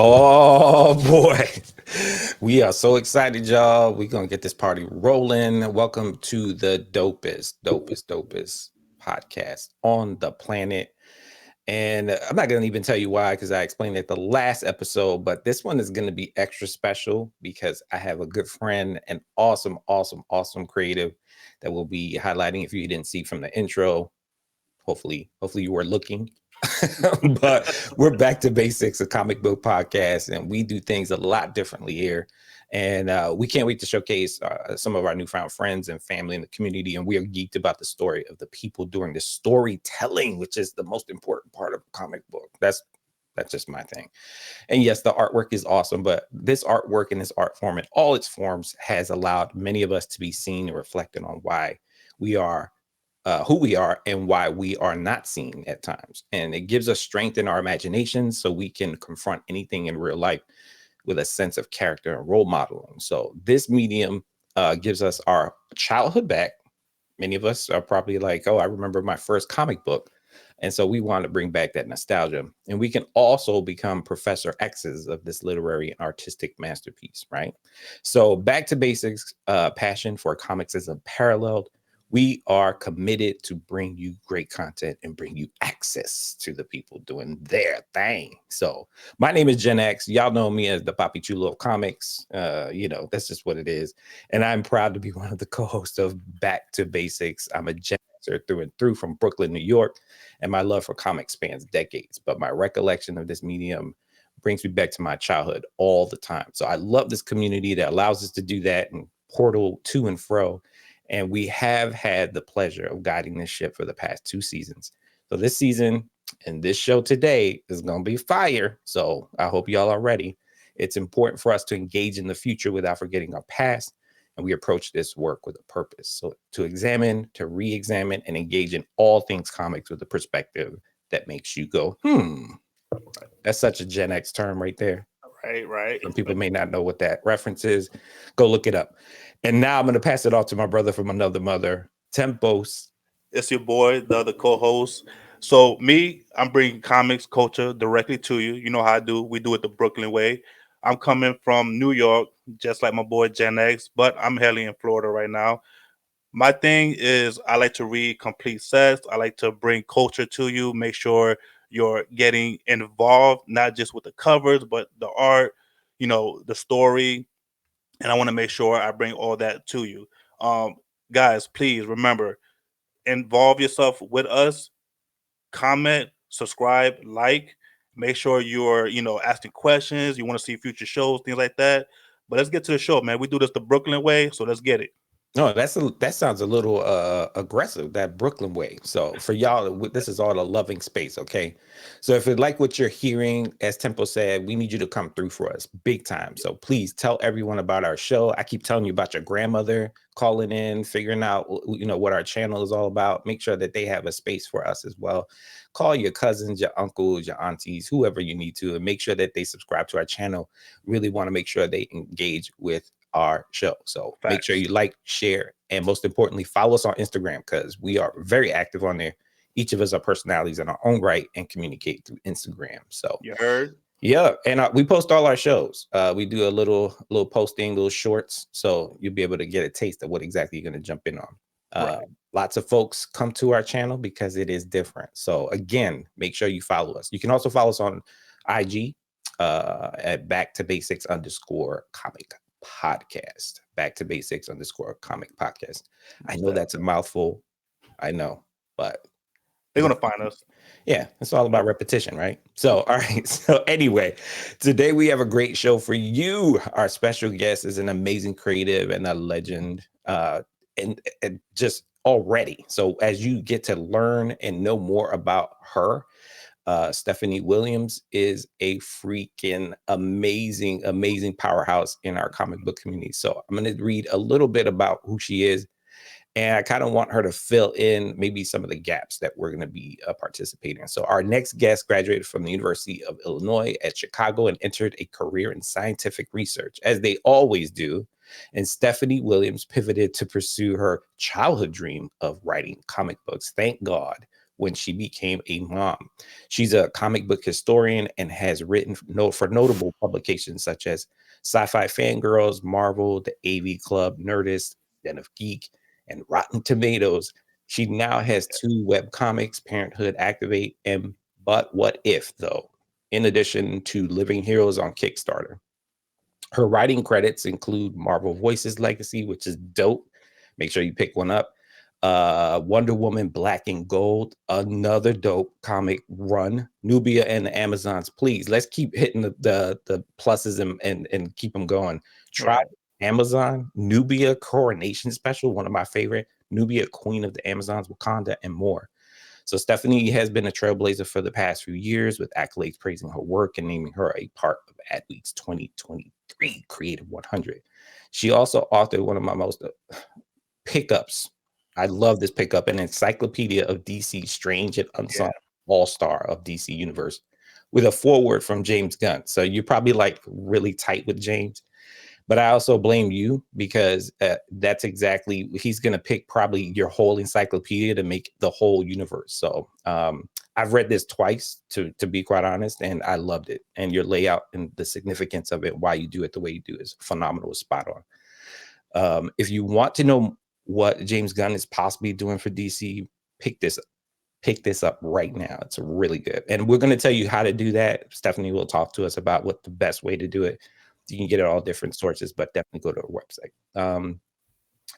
Oh boy, we are so excited, y'all. We're gonna get this party rolling. Welcome to the dopest podcast on the planet. And I'm not gonna even tell you why, because I explained it the last episode, but this one is gonna be extra special because I have a good friend and awesome creative that we'll be highlighting. If you didn't see from the intro, hopefully you were looking. But we're back to basics, a comic book podcast, and we do things a lot differently here. And we can't wait to showcase some of our newfound friends and family in the community. And we are geeked about the story of the people doing the storytelling, which is the most important part of a comic book. That's just my thing. And yes, the artwork is awesome, but this artwork in this art form in all its forms has allowed many of us to be seen and reflected on why we are who we are and why we are not seen at times. And it gives us strength in our imagination so we can confront anything in real life with a sense of character and role modeling. So this medium gives us our childhood back. Many of us are probably like, oh, I remember my first comic book. And so we want to bring back that nostalgia. And we can also become Professor X's of this literary and artistic masterpiece, right? So back to basics, passion for comics is unparalleled. We are committed to bring you great content and bring you access to the people doing their thing. So my name is Gen X. Y'all know me as the Papi Chulo of comics. That's just what it is. And I'm proud to be one of the co-hosts of Back to Basics. I'm a Gen Xer through and through from Brooklyn, New York, and my love for comics spans decades. But my recollection of this medium brings me back to my childhood all the time. So I love this community that allows us to do that and portal to and fro. And we have had the pleasure of guiding this ship for the past 2 seasons. So this season and this show today is going to be fire. So I hope y'all are ready. It's important for us to engage in the future without forgetting our past. And we approach this work with a purpose. So to examine, to re-examine, and engage in all things comics with a perspective that makes you go, That's such a Gen X term right there. Right. Some people may not know what that reference is. Go look it up. And now I'm going to pass it off to my brother from another mother, Tempos. It's your boy, the other co-host. So me, I'm bringing comics culture directly to you. You know how I do. We do it the Brooklyn way. I'm coming from New York, just like my boy Gen X, but I'm hailing in Florida right now. My thing is I like to read complete sets. I like to bring culture to you, make sure you're getting involved, not just with the covers, but the art, the story. And I want to make sure I bring all that to you. Um, Guys, please remember, involve yourself with us, comment, subscribe, like, make sure you're, asking questions. You want to see future shows, things like that. But let's get to the show, man. We do this the Brooklyn way, so let's get it. No, that sounds a little aggressive, that Brooklyn way. So for y'all, this is all a loving space, okay? So if you like what you're hearing, as Tempo said, we need you to come through for us big time. So please tell everyone about our show. I keep telling you about your grandmother calling in, figuring out what our channel is all about. Make sure that they have a space for us as well. Call your cousins, your uncles, your aunties, whoever you need to, and make sure that they subscribe to our channel. Really want to make sure they engage with our show. So make sure Facts. you like, share, and most importantly, follow us on Instagram because we are very active on there. Each of us are personalities in our own right and communicate through Instagram. So You heard? yeah, and we post all our shows. We do a little posting, little shorts, so you'll be able to get a taste of what exactly you're going to jump in on. Right. Lots of folks come to our channel because it is different. So again, make sure you follow us. You can also follow us on IG at back to basics underscore comic podcast. Back to basics underscore comic podcast. I know that's a mouthful. I know, but They're gonna find us. yeah, it's all about repetition, right? So, all right. So, anyway, today we have a great show for you. Our special guest is an amazing creative and a legend, and just already. So, as you get to learn and know more about her, Stephanie Williams is a freaking amazing powerhouse in our comic book community. So, I'm going to read a little bit about who she is, and I kind of want her to fill in maybe some of the gaps that we're going to be participating in. So our next guest graduated from the University of Illinois at Chicago and entered a career in scientific research, as they always do. And Stephanie Williams pivoted to pursue her childhood dream of writing comic books. Thank God when she became a mom. She's a comic book historian and has written for notable publications such as Sci-Fi Fangirls, Marvel, the AV Club, Nerdist, Den of Geek, and Rotten Tomatoes. She now has 2 webcomics, Parenthood Activate and But What If, though, in addition to Living Heroes on Kickstarter. Her writing credits include Marvel Voices Legacy, which is dope. Make sure you pick one up. Wonder Woman Black and Gold, another dope comic run. Nubia and the Amazons. Please, let's keep hitting the pluses and keep them going. Try Right. Amazon, Nubia Coronation Special, one of my favorite. Nubia, Queen of the Amazons, Wakanda, and more. So Stephanie has been a trailblazer for the past few years, with accolades praising her work and naming her a part of Adweek's 2023 Creative 100. She also authored one of my most pickups. I love this pickup, an encyclopedia of DC Strange and Unsung All-Star of DC Universe, with a foreword from James Gunn. So you're probably like really tight with James. But I also blame you, because that's exactly, he's going to pick probably your whole encyclopedia to make the whole universe. So I've read this twice, to be quite honest, and I loved it. And your layout and the significance of it, why you do it the way you do, is phenomenal, spot on. If you want to know what James Gunn is possibly doing for DC, pick this up right now. It's really good. And we're going to tell you how to do that. Stephanie will talk to us about what the best way to do it. You can get it all different sources, but definitely go to our website.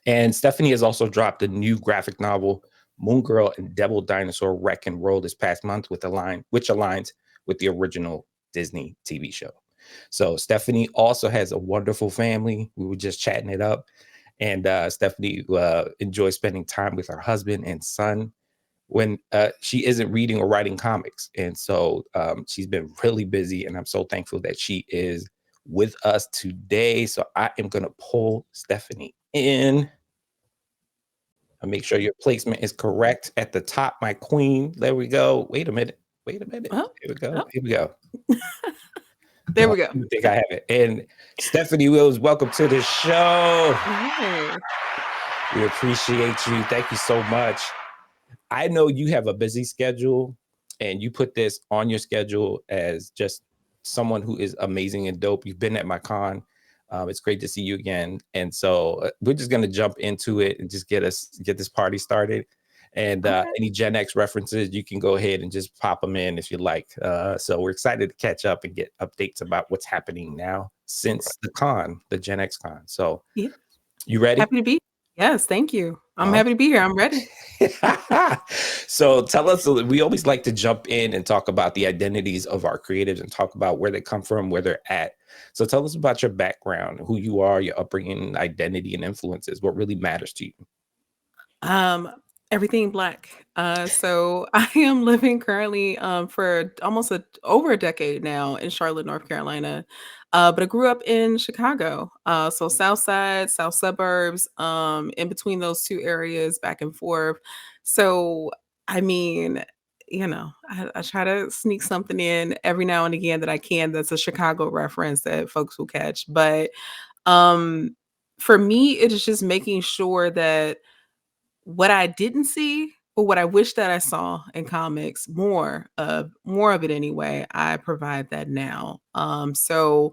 And Stephanie has also dropped a new graphic novel, Moon Girl and Devil Dinosaur Wreck and Roll, this past month, which aligns with the original Disney TV show. So Stephanie also has a wonderful family. We were just chatting it up. And Stephanie enjoys spending time with her husband and son when she isn't reading or writing comics. And so she's been really busy, and I'm so thankful that she is with us today. So I am going to pull Stephanie in and make sure your placement is correct at the top, my queen. There we go. Wait a minute. Oh, Here we go. oh. Here we go. There we go. I think I have it. And Stephanie Wills, welcome to the show. Hey. We appreciate you. Thank you so much. I know you have a busy schedule, and you put this on your schedule as just someone who is amazing and dope. You've been at my con. It's great to see you again. And so we're just going to jump into it and just get this party started. And any Gen X references, you can go ahead and just pop them in if you like. So we're excited to catch up and get updates about what's happening now since the con, the Gen X con. So Yeah. You ready? Happy to be. Yes, thank you. I'm happy to be here. I'm ready. So tell us, we always like to jump in and talk about the identities of our creatives and talk about where they come from, where they're at. So tell us about your background, who you are, your upbringing, identity, and influences, what really matters to you. Everything Black. So I am living currently for almost over a decade now in Charlotte, North Carolina. But I grew up in Chicago. So South Side, South suburbs, in between those two areas, back and forth. So, I mean, I try to sneak something in every now and again that I can that's a Chicago reference that folks will catch. But for me, it is just making sure that what I didn't see, or what I wish that I saw in comics, more of it anyway, I provide that now. So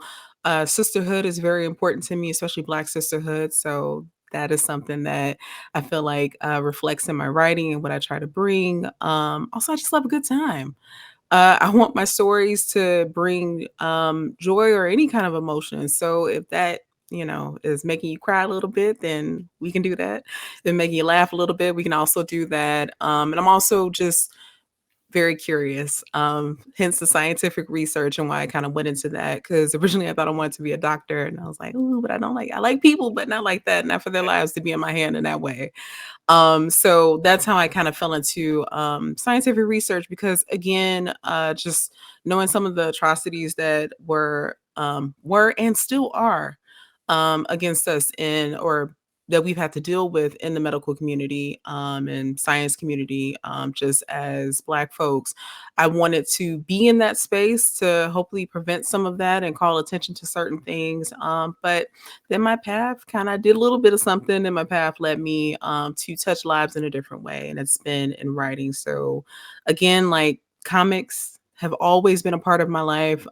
sisterhood is very important to me, especially Black sisterhood. So that is something that I feel like reflects in my writing and what I try to bring. Also, I just love a good time. I want my stories to bring joy or any kind of emotion. So if that, is making you cry a little bit, then we can do that. Then making you laugh a little bit, we can also do that. And I'm also just very curious, hence the scientific research and why I kind of went into that. Because originally I thought I wanted to be a doctor, and I was like, "Ooh, but I like people, but not like that, not for their lives to be in my hand in that way." So that's how I kind of fell into scientific research, because again, just knowing some of the atrocities that were and still are against us or that we've had to deal with in the medical community and science community, just as Black folks. I wanted to be in that space to hopefully prevent some of that and call attention to certain things. But then my path kind of did a little bit of something, and my path led me to touch lives in a different way. And it's been in writing. So again, like comics have always been a part of my life.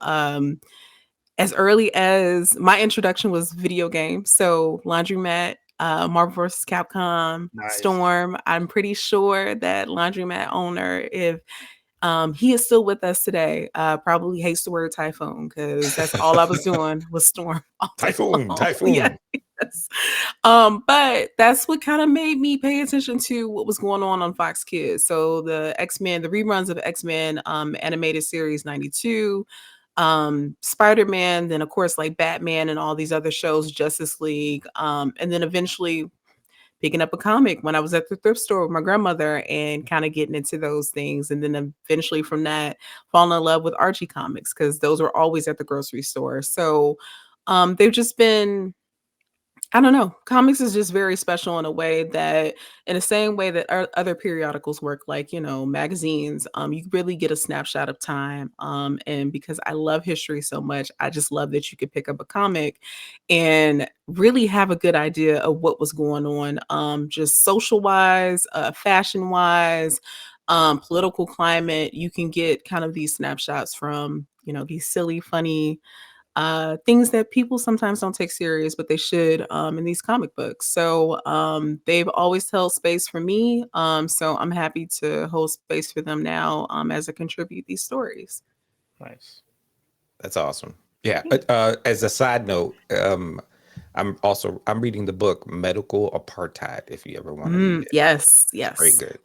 As early as my introduction was video games. So Laundromat, Marvel vs. Capcom, Nice. Storm. I'm pretty sure that Laundromat owner, if he is still with us today, probably hates the word typhoon because that's all I was doing was Storm all day long. Yeah. Typhoon. Yes. But that's what kind of made me pay attention to what was going on Fox Kids. So the X-Men, the reruns of X-Men animated series 92, Spider-Man, then of course like Batman and all these other shows, Justice League, and then eventually picking up a comic when I was at the thrift store with my grandmother and kind of getting into those things. And then eventually from that, falling in love with Archie comics because those were always at the grocery store. So they've just been, I don't know. Comics is just very special in a way that, in the same way that other periodicals work, like, magazines, you really get a snapshot of time. And because I love history so much, I just love that you could pick up a comic and really have a good idea of what was going on, just social wise, fashion wise, political climate. You can get kind of these snapshots from, these silly, funny, things that people sometimes don't take serious, but they should, in these comic books. So they've always held space for me. So I'm happy to hold space for them now as I contribute these stories. Nice. That's awesome. Yeah. As a side note, I'm reading the book Medical Apartheid. If you ever want to read it, Yes, very yes, good.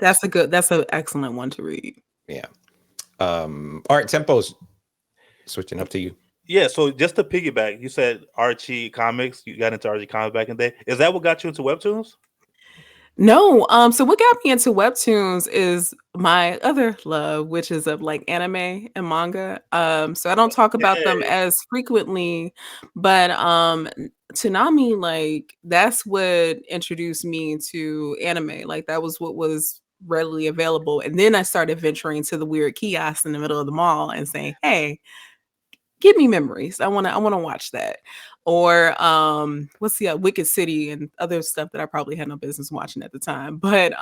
that's an excellent one to read. Yeah. All right, Tempo's switching up to you. Yeah, so just to piggyback, you said Archie comics. You got into Archie comics back in the day. Is that what got you into Webtoons? No, so what got me into Webtoons is my other love, which is of like anime and manga. So I don't talk about them Hey, as frequently, but Toonami, like that's what introduced me to anime. Like that was what was readily available. And then I started venturing to the weird kiosks in the middle of the mall and saying, "Hey, give me memories. I wanna watch that." Or what's the Wicked City and other stuff that I probably had no business watching at the time. But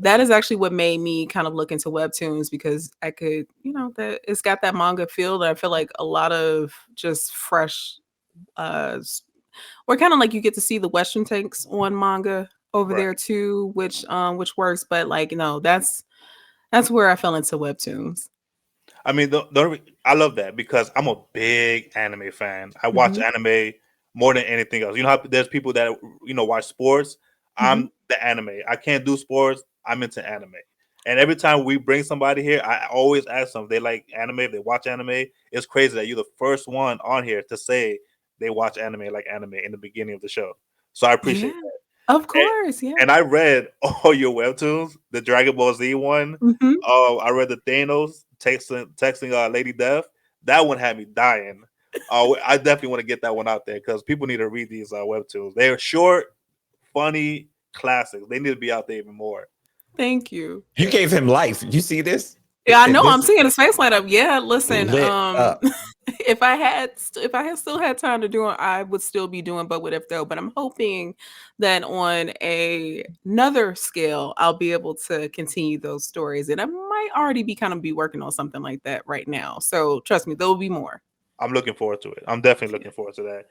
that is actually what made me kind of look into Webtoons because I could, that it's got that manga feel that I feel like a lot of just fresh or kind of like you get to see the Western takes on manga over right. there too, which works. But like, that's where I fell into Webtoons. I mean, I love that because I'm a big anime fan. I watch Hmm. anime more than anything else. You know how there's people that watch sports. Hmm. I'm the anime. I can't do sports. I'm into anime. And every time we bring somebody here, I always ask them if they like anime, if they watch anime. It's crazy that you're the first one on here to say they watch anime like anime in the beginning of the show. So I appreciate Yeah, that. of And, course. Yeah. and I read all your webtoons, the Dragon Ball Z one. Hmm. I read the Thanos texting Lady Death. That one had me dying. I definitely want to get that one out there because people need to read these webtoons. They're short, funny classics. They need to be out there even more. Thank you. You gave him life. You see this? Yeah, I know. I'm This seeing his face light up. Yeah, listen. lit up. If I had still had time to do it, I would still be doing But What If Though. But I'm hoping that on another scale, I'll be able to continue those stories, and I might already be working on something like that right now. So trust me, there will be more. I'm looking forward to it. I'm definitely Yeah. looking forward to that.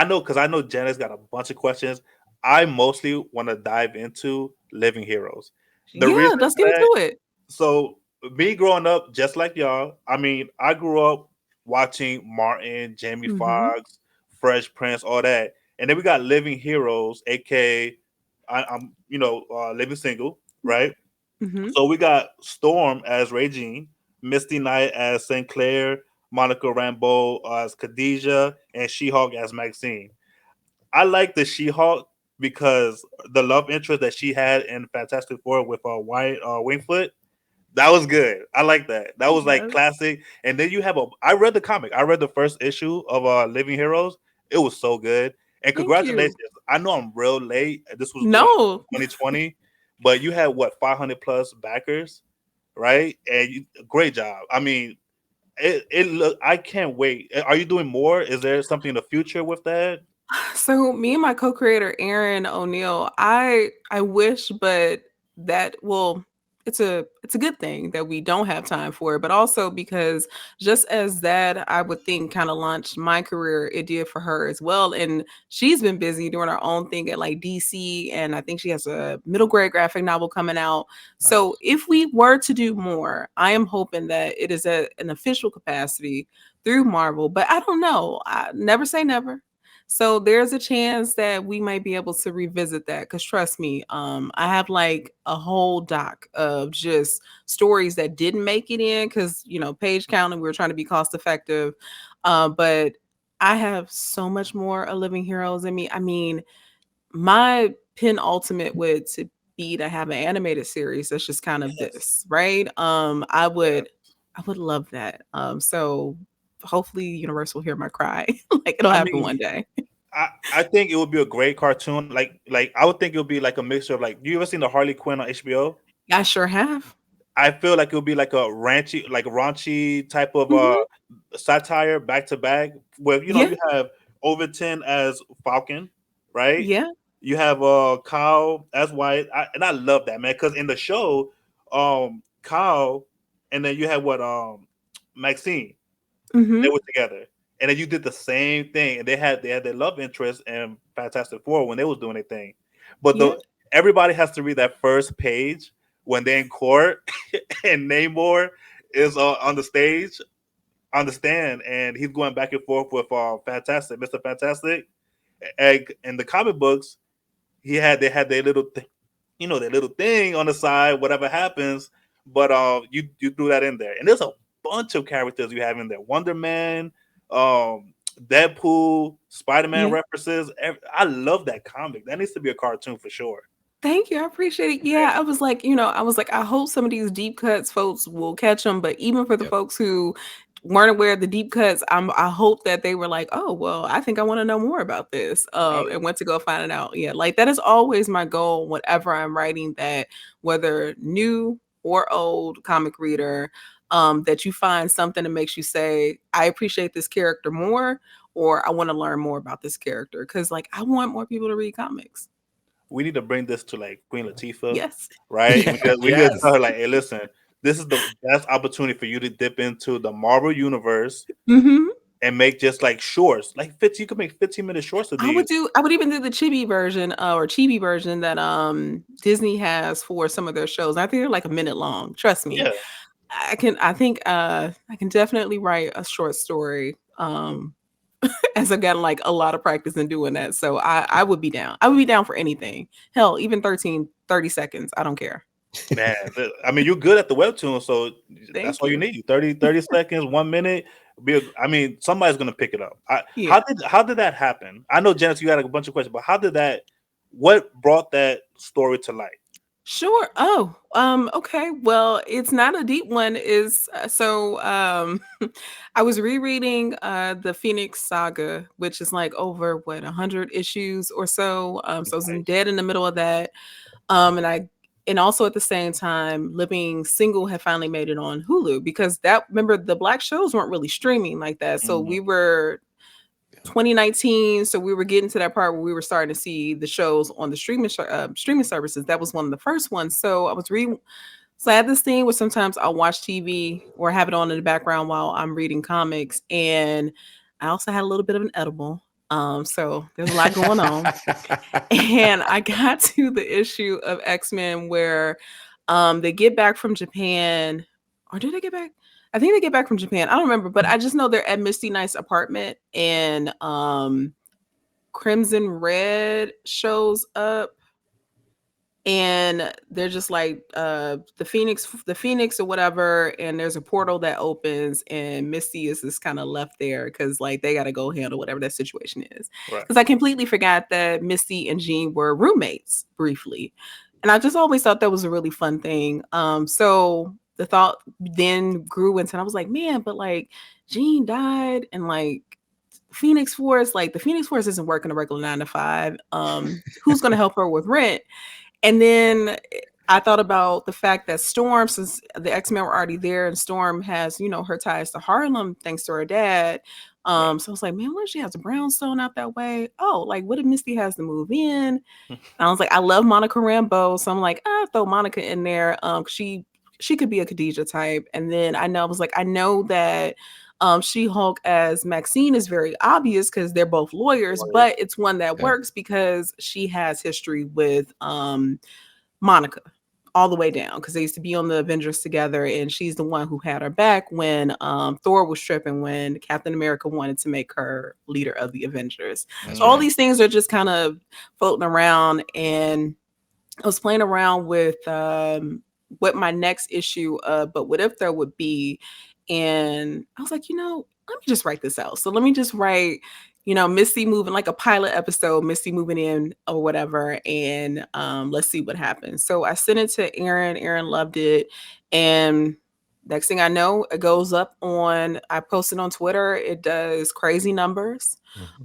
Because I know Jenna's got a bunch of questions. I mostly want to dive into Living Heroes. The Yeah, reason let's for get that, into it. so me growing up just like y'all, I mean, I grew up watching Martin, Jamie Hmm. Foxx, Fresh Prince, all that, and then we got Living Heroes, aka I'm living single, right? Hmm. So we got Storm as Regine, Misty Knight as St. Clair, Monica Rambeau as Khadijah, and She-Hulk as Maxine. I like the She-Hulk because the love interest that she had in Fantastic Four with Wyatt Wingfoot, that was good. I like that. That was like Yes. classic. And then you have I read the comic. I read the first issue of Living Heroes. It was so good. And Thank congratulations. you. I know I'm real late. This was going No. 2020, but you had what 500 plus backers, right? And great job. I mean, it look. I can't wait. Are you doing more? Is there something in the future with that? So me and my co-creator Aaron O'Neill, I wish, but that well, it's a good thing that we don't have time for it, but also because just as that I would think kind of launched my career, it did for her as well. And she's been busy doing her own thing at like DC, and I think she has a middle grade graphic novel coming out. So Nice. if we were to do more, I am hoping that it is at an official capacity through Marvel, but I don't know. I never say never. So there's a chance that we might be able to revisit that because trust me, I have like a whole doc of just stories that didn't make it in because page counting, we were trying to be cost effective. But I have so much more of Living Heroes in me. I mean, my penultimate would to be to have an animated series that's just kind of Yes. this, right? I Yeah. would love that. So hopefully Universal will hear my cry. Like it'll I happen mean, one day. I think it would be a great cartoon. Like I would think it would be like a mixture of like. You ever seen the Harley Quinn on HBO? I sure have. I feel like it would be like a raunchy type of Mhm. satire back to back. Where Yeah, you have Overton as Falcon, right? yeah, You have Kyle as White, and I love that, man. Because in the show, Kyle, and then you had what Maxine. They mhm, were together, and then you did the same thing, and they had their love interest in Fantastic Four when they was doing their thing. But yeah, everybody has to read that first page when they're in court, and Namor is on the stage, on the stand, and he's going back and forth with Fantastic, Mr. Fantastic. And in the comic books, they had their little their little thing on the side, whatever happens. But you threw that in there, and there's a bunch of characters you have in there: Wonder Man, um, Deadpool, Spider Man yeah. references. I love that comic. That needs to be a cartoon for sure. Thank you. I appreciate it. Yeah, I was like, I hope some of these deep cuts folks will catch them. But even for the Yep. folks who weren't aware of the deep cuts, I hope that they were like, oh, well, I think I want to know more about this. Right. And went to go find it out. Yeah, like that is always my goal whenever I'm writing that, whether new or old comic reader, that you find something that makes you say, I appreciate this character more, or I want to learn more about this character. Cause like I want more people to read comics. We need to bring this to like Queen Latifah, Yes. right? Yeah. We need to tell Yes. her like, hey, listen, this is the best opportunity for you to dip into the Marvel universe Mhm. and make just like shorts, like 50. You could make 15-minute shorts of these. I would even do the chibi version, or chibi version that, Disney has for some of their shows. I think they're like a minute long. Trust me. Yeah, I think, I can definitely write a short story, as I've gotten, like, a lot of practice in doing that. So I would be down. I would be down for anything. Hell, even 30 seconds. I don't care. man. I mean, you're good at the webtoon, so that's Thank all you you. need. 30 seconds, 1 minute. I mean, somebody's gonna pick it up. Yeah. How did that happen? I know, Janice, you had a bunch of questions, but how did that? What brought that story to life? Sure. Oh, okay. Well, it's not a deep one. I was rereading the Phoenix Saga, which is like over what 100 issues or so. So I was Nice. dead in the middle of that. And also at the same time, Living Single had finally made it on Hulu because that remember the black shows weren't really streaming like that. So Mhm. we were 2019, so we were getting to that part where we were starting to see the shows on the streaming services. That was one of the first ones. So I was reading. So I had this thing where sometimes I'll watch TV or have it on in the background while I'm reading comics, and I also had a little bit of an edible. So there's a lot going on, and I got to the issue of X-Men where they get back from Japan, or did they get back? I think they get back from Japan. I don't remember, but I just know they're at Misty Knight's apartment, and Crimson Red shows up, and they're just like the Phoenix or whatever, and there's a portal that opens, and Misty is just kind of left there because like they got to go handle whatever that situation is. Right. Because I completely forgot that Misty and Jean were roommates briefly, and I just always thought that was a really fun thing. So the thought then grew into, and I was like, man, but like Jean died, and like Phoenix Force, like the Phoenix Force isn't working a regular 9 to 5. Who's going to help her with rent? And then I thought about the fact that Storm, since the X-Men were already there, and Storm has, her ties to Harlem thanks to her dad. So I was like, man, what if she has a brownstone out that way? Oh, like what if Misty has to move in? And I was like, I love Monica Rambeau, so I'm like, I'll throw Monica in there. She could be a Khadijah type. And then I know that She-Hulk as Maxine is very obvious because they're both lawyers, but it's one that works because she has history with Monica all the way down, because they used to be on the Avengers together, and she's the one who had her back when Thor was tripping, when Captain America wanted to make her leader of the Avengers. So all these things are just kind of floating around, and I was playing around with what my next issue of But What If There would be. And I was like, let me just write this out. So let me just write, Misty moving, like a pilot episode, Misty moving in or whatever. And let's see what happens. So I sent it to Aaron. Aaron loved it. And next thing I know, it goes up I posted on Twitter. It does crazy numbers.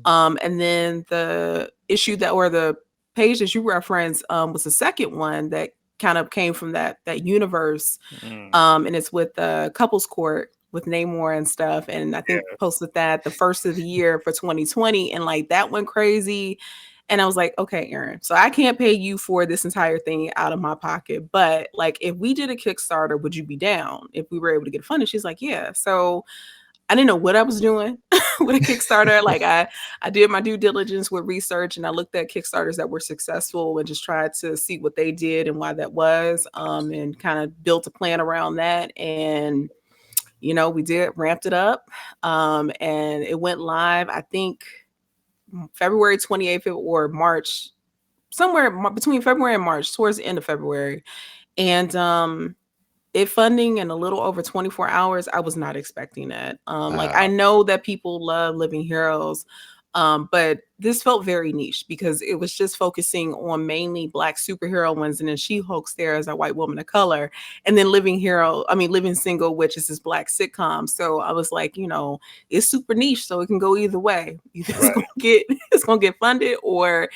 And then the issue the page that you referenced was the second one that kind of came from that universe. And it's with Couples Court with Namor and stuff. And I think posted that the first of the year for 2020. And like that went crazy. And I was like, okay, Aaron, so I can't pay you for this entire thing out of my pocket. But like, if we did a Kickstarter, would you be down if we were able to get funded? She's like, yeah. So I didn't know what I was doing with a Kickstarter. Like I did my due diligence with research, and I looked at Kickstarters that were successful and just tried to see what they did and why that was, and kind of built a plan around that. And, we ramped it up, and it went live, I think February 28th or March, somewhere between February and March, towards the end of February. And it funding in a little over 24 hours. I was not expecting that. Like I know that people love Living Heroes, but this felt very niche because it was just focusing on mainly Black superhero ones, and then She-Hulk's there as a white woman of color, and then Living Single, which is this Black sitcom. So I was like, it's super niche, so it can go either way. Either it's gonna get funded, or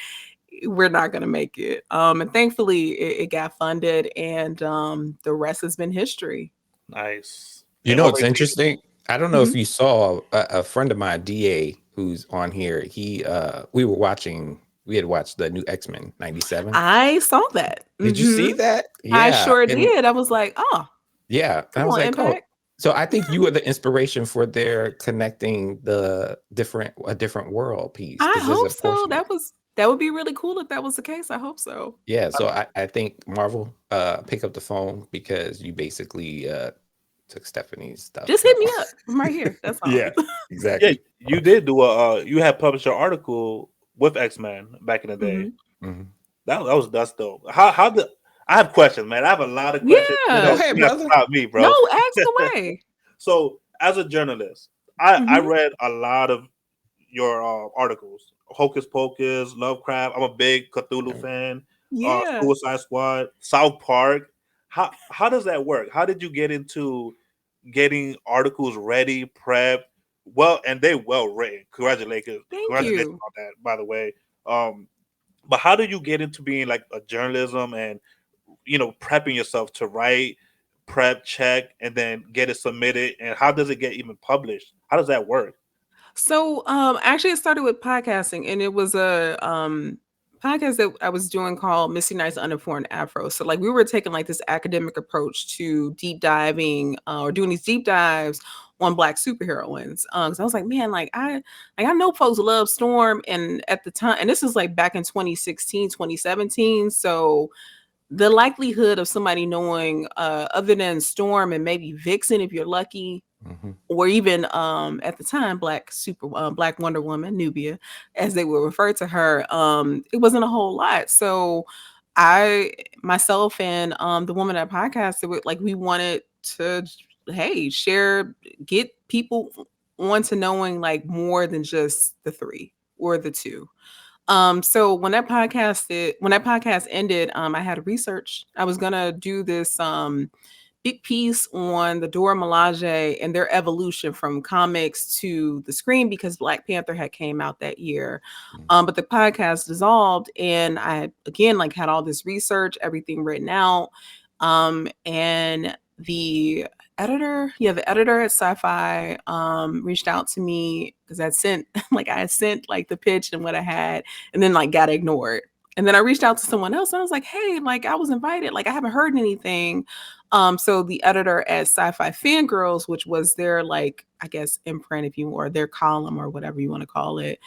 we're not going to make it. And thankfully it got funded, and the rest has been history. Nice. It's interesting. I don't know if you saw a friend of mine, DA, who's on here. We had watched the new X-Men 97. I saw that. Did you see that? Yeah, I sure did. I was like, oh yeah. I was like, Impact. Oh. So I think you were the inspiration for their connecting a different world piece. I hope so. That would be really cool if that was the case. I hope so. Yeah. So I think Marvel, pick up the phone, because you basically took Stephanie's stuff. Just hit me up. I'm right here. That's all. Yeah, exactly. Yeah, you did do you had published your article with X-Men back in the day. Mm-hmm. That's dope. How did I have questions, man? I have a lot of questions. Yeah. Go ahead, brother. About me, bro. No, ask away. So as a journalist, I read a lot of your articles. Hocus Pocus, Lovecraft. I'm a big Cthulhu fan. Yeah. Suicide Squad, South Park. How does that work? How did you get into getting articles ready, prep? Well, and they well written. Congratulations on that, by the way. But how do you get into being like a journalism and prepping yourself to write, prep, check, and then get it submitted? And how does it get even published? How does that work? So actually it started with podcasting, and it was a podcast that I was doing called Misty Knight's Uninformed Afro. So like we were taking like this academic approach to deep diving or doing these deep dives on Black superheroines. So I was like, man, I know folks love Storm, and at the time, and this is like back in 2016, 2017. So the likelihood of somebody knowing other than Storm and maybe Vixen, if you're lucky, or even at the time Black Wonder Woman, Nubia, as they would refer to her, it wasn't a whole lot. So I myself and the woman at podcasted, like we wanted to get people onto knowing like more than just the three or the two. So when that podcast ended, I had research. I was gonna do this big piece on the Dora Milaje and their evolution from comics to the screen because Black Panther had came out that year. But the podcast dissolved, and I had, again, like, had all this research, everything written out. And the editor at Sci-Fi reached out to me because I had sent like the pitch and what I had, and then like got ignored. And then I reached out to someone else and I was like, hey, like I was invited, like I haven't heard anything. So the editor at Sci-Fi Fangirls, which was their, like, I guess imprint, if you, or their column or whatever you want to call it,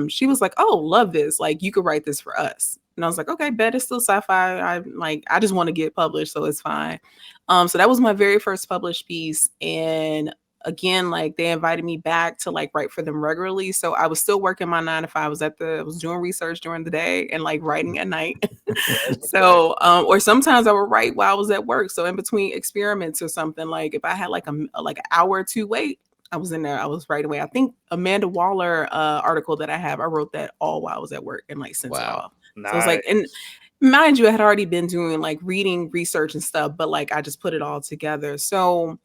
she was like, oh, love this, like you could write this for us. And I was like, okay, bet, it's still sci-fi. I just want to get published, so it's fine. So that was my very first published piece. And again, like they invited me back to like write for them regularly. So I was still working my 9 to 5. I was doing research during the day and like writing at night. So, or sometimes I would write while I was at work. So in between experiments or something, like if I had like an hour or two wait, I was in there. I was right away. I think Amanda Waller article that I have, I wrote that all while I was at work and like sent it off. Nice. So it's like, and mind you, I had already been doing like reading, research and stuff, but like I just put it all together. So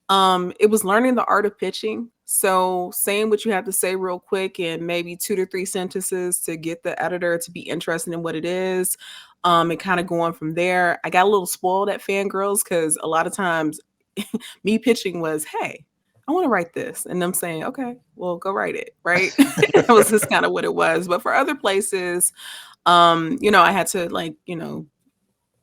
it was learning the art of pitching. So saying what you have to say real quick in maybe 2 to 3 sentences to get the editor to be interested in what it is. And kind of going from there. I got a little spoiled at Fangirls because a lot of times me pitching was, hey, I want to write this. And them saying, okay, well, go write it. Right. That was just kind of what it was. But for other places, I had to like,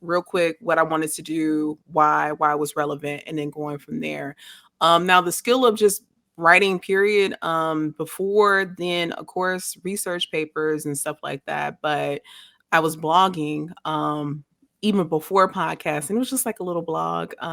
real quick what I wanted to do, why it was relevant, and then going from there. Now the skill of just writing, period. Before then, of course, research papers and stuff like that. But I was blogging even before podcasting. It was just like a little blog. I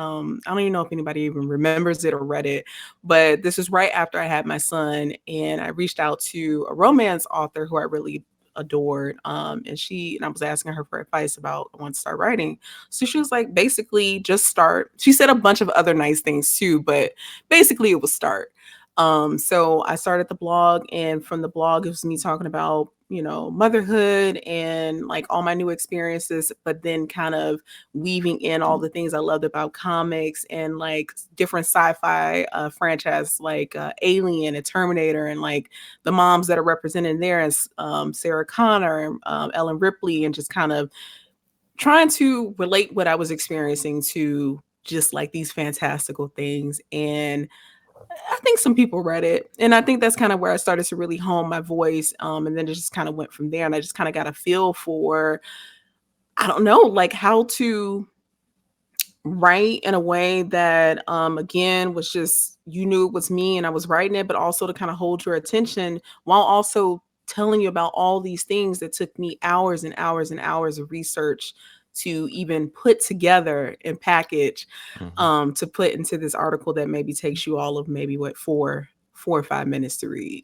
don't even know if anybody even remembers it or read it, but this was right after I had my son, and I reached out to a romance author who I really adored. And I was asking her for advice about I want to start writing. So she was like, basically just start. She said a bunch of other nice things too, but basically it was start. So I started the blog, and from the blog, it was me talking about, motherhood and like all my new experiences, but then kind of weaving in all the things I loved about comics and like different sci-fi franchise, like Alien and Terminator, and like the moms that are represented there as Sarah Connor, Ellen Ripley, and just kind of trying to relate what I was experiencing to just like these fantastical things. And I think some people read it, and I think that's kind of where I started to really hone my voice. And then it just kind of went from there, and I just kind of got a feel for, I don't know, like how to write in a way that, again, was just, you knew it was me and I was writing it, but also to kind of hold your attention while also telling you about all these things that took me hours and hours and hours of research to even put together and package, to put into this article that maybe takes you all of maybe 4 or 5 minutes to read.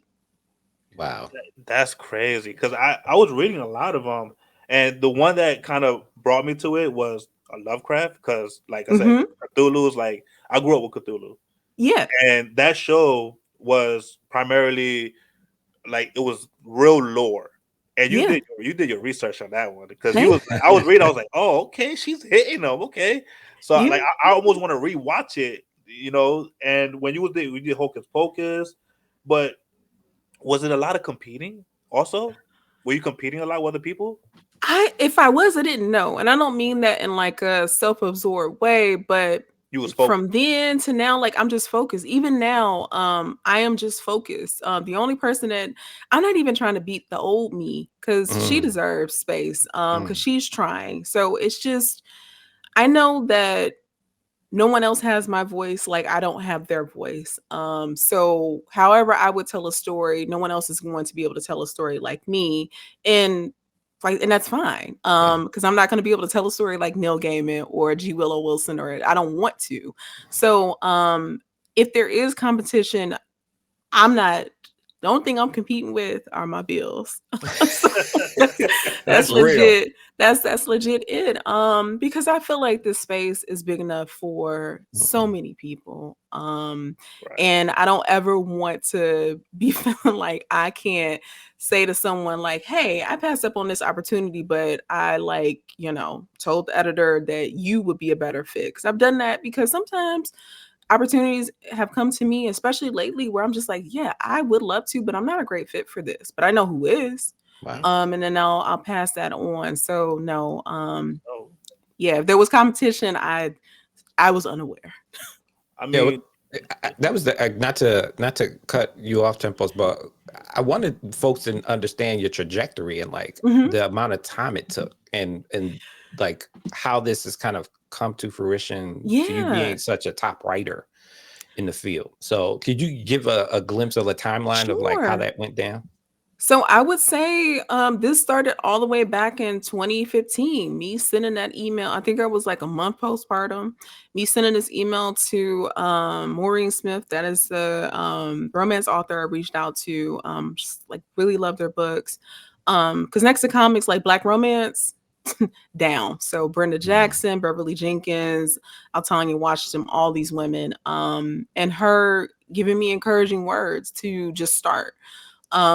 Wow. That's crazy, because I was reading a lot of them, and the one that kind of brought me to it was a Lovecraft, because like I said, Cthulhu is like, I grew up with Cthulhu. Yeah. And that show was primarily like, it was real lore. And you did your research on that one, because I was reading, I was like, oh, okay, she's hitting them, okay. So like I almost want to rewatch it, And when we did Hocus Pocus, but was it a lot of competing also? Were you competing a lot with other people? If I was, I didn't know. And I don't mean that in like a self-absorbed way, but You was from then to now, like I'm just focused. Even now, I am just focused. The only person that I'm not even trying to beat the old me, because she deserves space, because she's trying. So it's just, I know that no one else has my voice, like I don't have their voice. So however I would tell a story, no one else is going to be able to tell a story like me. And that's fine. Because I'm not going to be able to tell a story like Neil Gaiman or G. Willow Wilson, or I don't want to. So if there is competition, I'm not The only thing I'm competing with are my bills. So that's, that's That's real. legit. That's legit it. Because I feel like this space is big enough for so Mhm. many people. Right. And I don't ever want to be feeling like I can't say to someone like, "Hey, I passed up on this opportunity, but I like, told the editor that you would be a better fit." 'Cause I've done that because sometimes opportunities have come to me, especially lately, where I'm just like, yeah, I would love to, but I'm not a great fit for this. But I know who is. Wow. And then I'll pass that on. So no, Oh, yeah, if there was competition, I was unaware. I Yeah, mean, that was the not to cut you off, Tempos, but I wanted folks to understand your trajectory and like Hmm. the amount of time it took, and like how this has kind of come to fruition to you being Yeah, such a top writer in the field. So, could you give a glimpse of the timeline of like how sure. that went down? So I would say this started all the way back in 2015. Me sending that email. I think I was like a month postpartum. Me sending this email to Maureen Smith, that is the romance author I reached out to. Just like really love their books. Because next to comics like Black romance, down. So Brenda Mm, Jackson, Beverly Jenkins, Altanya Washington, all these women, and her giving me encouraging words to just start.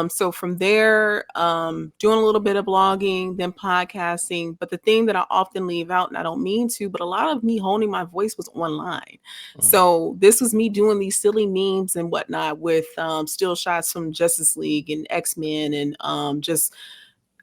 So from there, doing a little bit of blogging, then podcasting. But the thing that I often leave out, and I don't mean to, but a lot of me honing my voice was online. mm, So this was me doing these silly memes and whatnot with still shots from Justice League and X-Men and just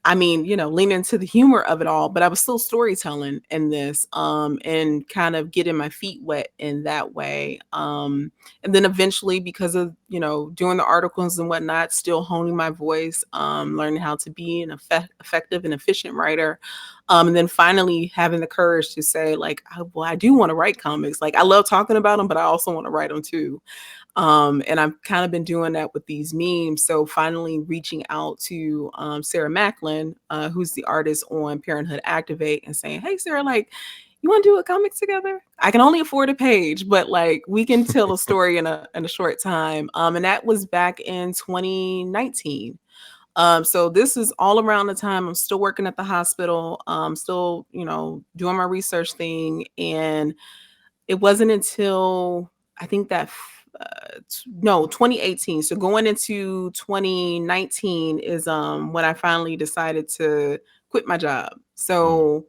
lean into the humor of it all, but I was still storytelling in this, and kind of getting my feet wet in that way. And then eventually, because of, doing the articles and whatnot, still honing my voice, learning how to be an effective and efficient writer. And then finally having the courage to say, like, well, I do want to write comics. Like, I love talking about them, but I also want to write them too. And I've kind of been doing that with these memes. So finally reaching out to Sarah Macklin, who's the artist on Parenthood Activate, and saying, "Hey, Sarah, like, you want to do a comic together? I can only afford a page, but like we can tell a story in a short time." And that was back in 2019. So this is all around the time I'm still working at the hospital, still, doing my research thing, and it wasn't until I think that no, 2018. So going into 2019 is when I finally decided to quit my job. mm, So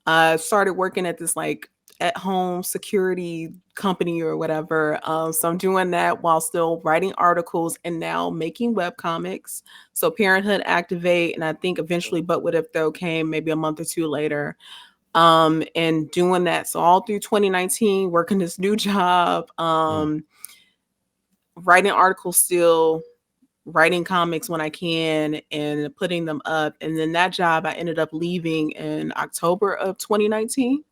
I started working at this like at home security company or whatever. So I'm doing that while still writing articles and now making web comics. So Parenthood Activate, and I think eventually But What If Though came maybe a month or two later, and doing that. So all through 2019, working this new job, mm. writing articles still, writing comics when I can, and putting them up. And then that job I ended up leaving in October of 2019.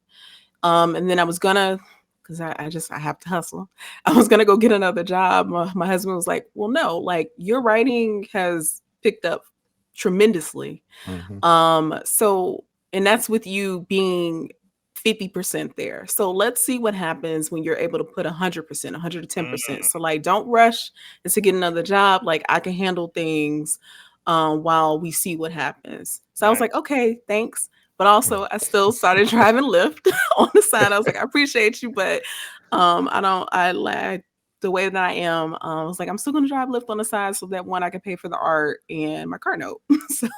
And then I was gonna, because I have to hustle. I was gonna go get another job. My husband was like, "Well, no, like your writing has picked up tremendously." Mhm. So, and that's with you being 50% there. So let's see what happens when you're able to put 100%, 110%. mm, So like, don't rush into get another job. Like I can handle things while we see what happens. So I was right. like, okay, thanks. But also I still started driving Lyft on the side. I was like, I appreciate you, but I don't, I like the way that I am. I was like, I'm still going to drive Lyft on the side so that one, I can pay for the art and my car note. So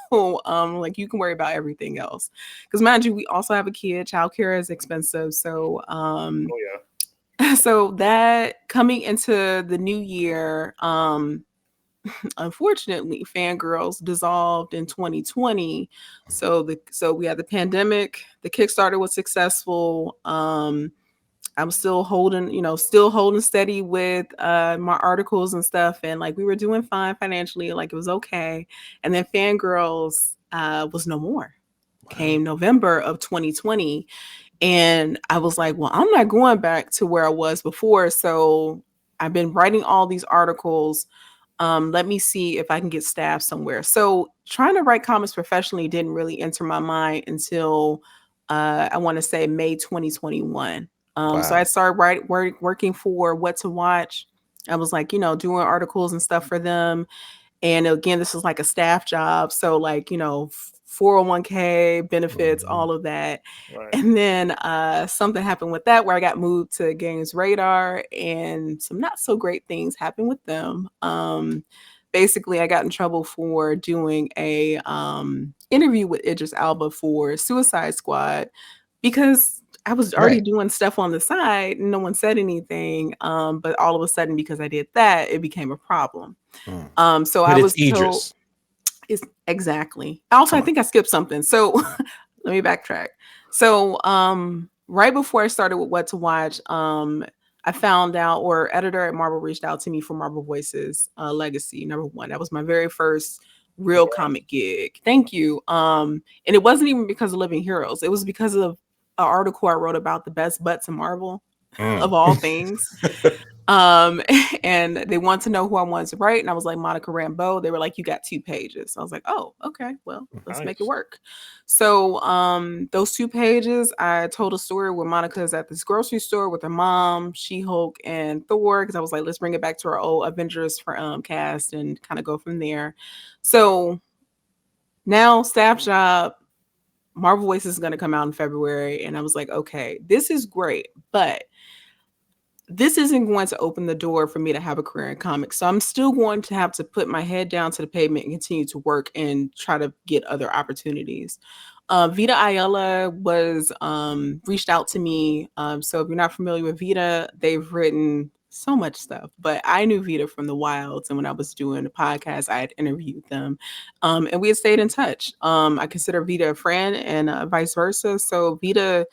like you can worry about everything else, because mind you, we also have a kid. Childcare is expensive. So Oh yeah. so that coming into the new year, unfortunately Fangirls dissolved in 2020. So we had the pandemic. The Kickstarter was successful. I'm still holding steady with my articles and stuff. And like we were doing fine financially, like it was okay. And then Fangirls was no more. Wow. Came November of 2020. And I was like, well, I'm not going back to where I was before. So I've been writing all these articles. Let me see if I can get staff somewhere. So trying to write comics professionally didn't really enter my mind until I want to say May 2021. So I Wow. started working for What to Watch. I was like, doing articles and stuff for them. And again, this is like a staff job. So like, 401k benefits, all of that. Right. And then something happened with that where I got moved to Games Radar, and some not so great things happened with them. Basically, I got in trouble for doing a interview with Idris Elba for Suicide Squad because I was already Right. doing stuff on the side and no one said anything. But all of a sudden, because I did that, it became a problem. Mm. So But I it's was told Idris. is exactly. Also, I Come on. think I skipped something. So let me backtrack. So right before I started with What to Watch, I found out, or editor at Marvel reached out to me for Marvel Voices Legacy #1. That was my very first real comic gig. Thank you. And it wasn't even because of Living Heroes. It was because of an article I wrote about the best butts in Marvel of Mm. all things. And they want to know who I wanted to write, and I was like, Monica Rambeau. They were like, you got 2 pages. I was like, oh, okay, well, let's make it Nice. work. So those 2 pages, I told a story where Monica's at this grocery store with her mom, She-Hulk, and Thor, because I was like, let's bring it back to our old Avengers for cast and kind of go from there. So now staff job, Marvel Voices is going to come out in February, and I was like, okay, this is great, but this isn't going to open the door for me to have a career in comics. So I'm still going to have to put my head down to the pavement and continue to work and try to get other opportunities. Vita Ayala was reached out to me. So if you're not familiar with Vita, they've written so much stuff, but I knew Vita from the wilds. And when I was doing the podcast, I had interviewed them and we had stayed in touch. I consider Vita a friend and vice versa. So Vita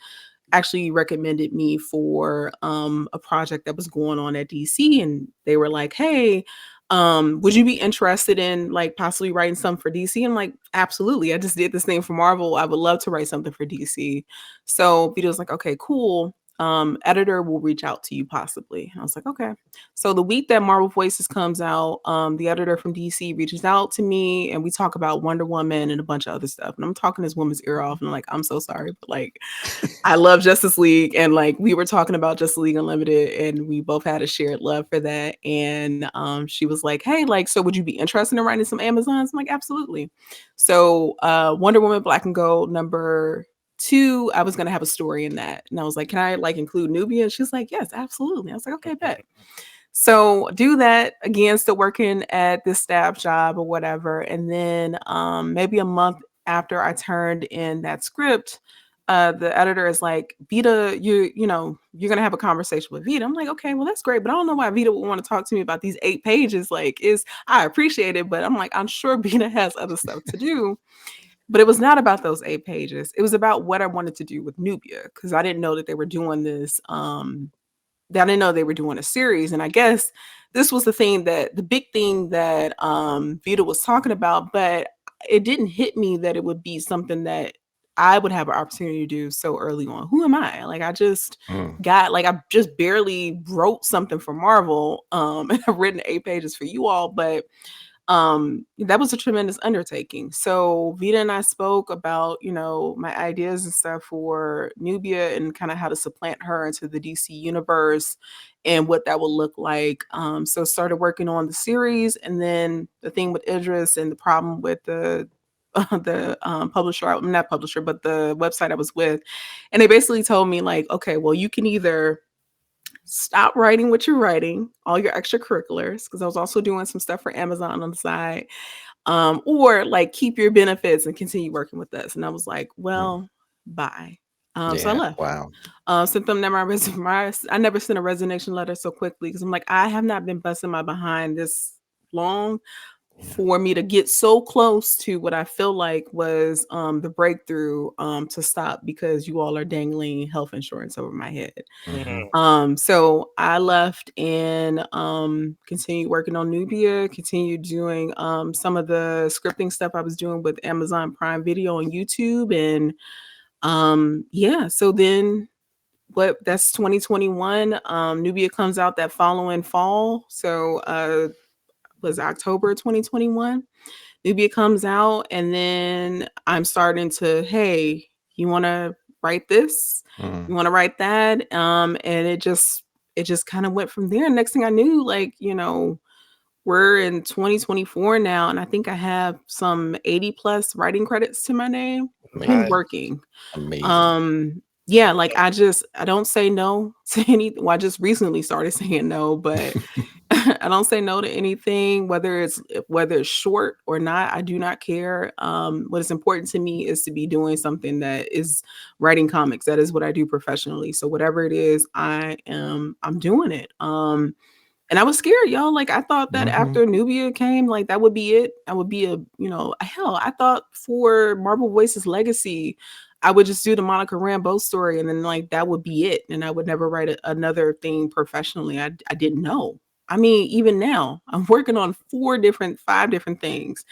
actually recommended me for a project that was going on at DC, and they were like, hey, would you be interested in like possibly writing something for DC? I'm like, absolutely. I just did this thing for Marvel. I would love to write something for DC. So Vito was like, okay, cool. Editor will reach out to you possibly. I was like, okay. So the week that Marvel Voices comes out, the editor from DC reaches out to me and we talk about Wonder Woman and a bunch of other stuff. And I'm talking this woman's ear off and I'm like, I'm so sorry, but like I love Justice League, and like we were talking about Justice League Unlimited, and we both had a shared love for that. And she was like, "Hey, like, so would you be interested in writing some Amazons?" I'm like, "Absolutely." So Wonder Woman Black and Gold #2, I was gonna have a story in that, and I was like, "Can I like include Nubia?" And she's like, "Yes, absolutely." I was like, "Okay, bet." So do that again, still working at this staff job or whatever, and then maybe a month after I turned in that script, the editor is like, Vita, you're gonna have a conversation with Vita. I'm like, okay, well that's great, but I don't know why Vita would want to talk to me about these 8 pages. Like, I appreciate it, but I'm like, I'm sure Vita has other stuff to do. But it was not about those 8 pages. It was about what I wanted to do with Nubia, because I didn't know that they were doing this. I didn't know they were doing a series, and I guess this was the big thing that Vita was talking about, but it didn't hit me that it would be something that I would have an opportunity to do so early on. Who am I? Like I just Mm. I just barely wrote something for Marvel, and I've written 8 pages for you all, but that was a tremendous undertaking. So Vita and I spoke about, my ideas and stuff for Nubia and kind of how to supplant her into the DC universe and what that will look like. So started working on the series, and then the thing with Idris and the problem with the publisher, not publisher, but the website I was with, and they basically told me like, okay, well, you can either stop writing what you're writing, all your extracurriculars, because I was also doing some stuff for Amazon on the side, or like keep your benefits and continue working with us. And I was like, Mm. well, bye. So I Yeah. left. Wow. Sent them I never sent a resignation letter so quickly because I'm like, I have not been busting my behind this long Yeah. for me to get so close to what I feel like was the breakthrough to stop because you all are dangling health insurance over my head. Mm-hmm. So I left and continued working on Nubia, continued doing some of the scripting stuff I was doing with Amazon Prime Video and YouTube. And so then that's 2021. Nubia comes out that following fall. So was October 2021. Nubia comes out, and then I'm starting to, hey, you want to write this? Mm. You want to write that? And it just kind of went from there. Next thing I knew, like, we're in 2024 now, and I think I have some 80 plus writing credits to my name. I've been Nice. Amazing. working. Amazing. Yeah, like I don't say no to anything. Well, I just recently started saying no, but I don't say no to anything, whether it's short or not. I do not care. What is important to me is to be doing something that is writing comics. That is what I do professionally. So whatever it is, I'm doing it. And I was scared, y'all. Like I thought that Mhm. after Nubia came, like that would be it. I would be hell. I thought for Marvel Voices Legacy, I would just do the Monica Rambeau story, and then like that would be it, and I would never write another thing professionally. I didn't know. I mean, even now, I'm working on 5 different things.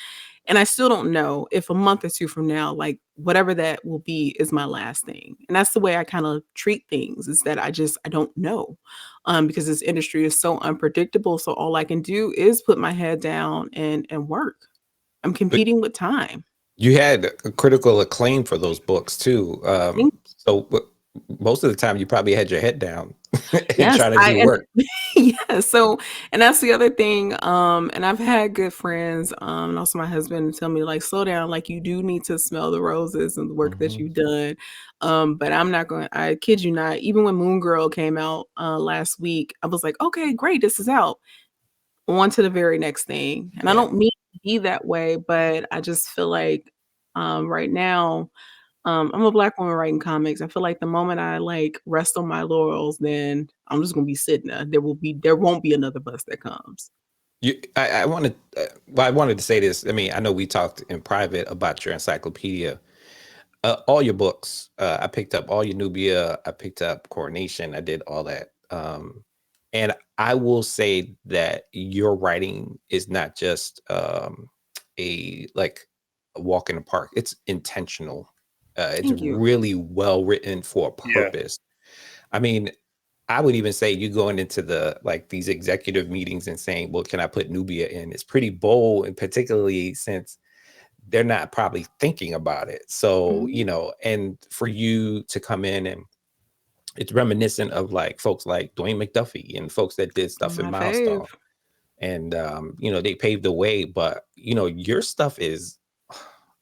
And I still don't know if a month or 2 from now, like whatever that will be is my last thing. And that's the way I kind of treat things, is that I don't know. Because this industry is so unpredictable. So all I can do is put my head down and work. I'm But competing with time. you had a critical acclaim for those books too. Think Most of the time, you probably had your head down and Yes, trying to I do and work. yeah, so and that's the other thing, and I've had good friends, and also my husband tell me, like, "Slow down, like, you do need to smell the roses and the work that Mhm. you've done," but I'm not going I kid you not, even when Moon Girl came out, last week, I was like, "Okay, great, this is out. On to the very next thing," and I Yeah. don't mean to be that way, but I just feel like, right now I'm a Black woman writing comics. I feel like the moment I, like, rest on my laurels, then I'm just gonna be sitting there. There won't be another bus that comes. I wanted. Well, I wanted to say this. I mean, I know we talked in private about your encyclopedia. All your books. I picked up all your Nubia. I picked up Coronation. I did all that. And I will say that your writing is not just a like a walk in the park. It's intentional. It's Thank you. really well written for a Yeah. purpose. I mean, I would even say you going into the like these executive meetings and saying, "Well, can I put Nubia in?" It's pretty bold, and particularly since they're not probably thinking about it. So, Mhm. and for you to come in, and it's reminiscent of like folks like Dwayne McDuffie and folks that did stuff in My fave. Milestone. And they paved the way, but your stuff is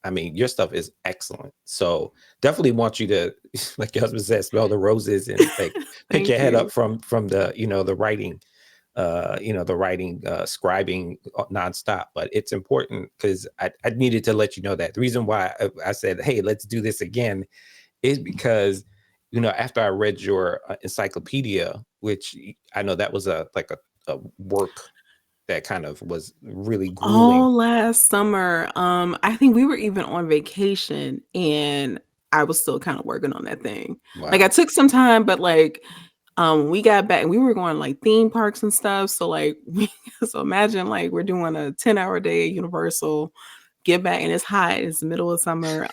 I mean, your stuff is excellent. So definitely want you to, like your husband said, smell the roses and like pick your Thank head up you. from the, the writing, scribing nonstop. But it's important because I needed to let you know that. The reason why I said, hey, let's do this again is because, after I read your encyclopedia, which I know that was a work that kind of was really grueling. All last summer, I think we were even on vacation, and I was still kinda working on that thing. Like, I Wow. took some time, but, like, we got back and we were going, like, theme parks and stuff, so, like, so imagine, like, we're doing a 10-hour day at Universal, get back and it's hot, it's the middle of summer,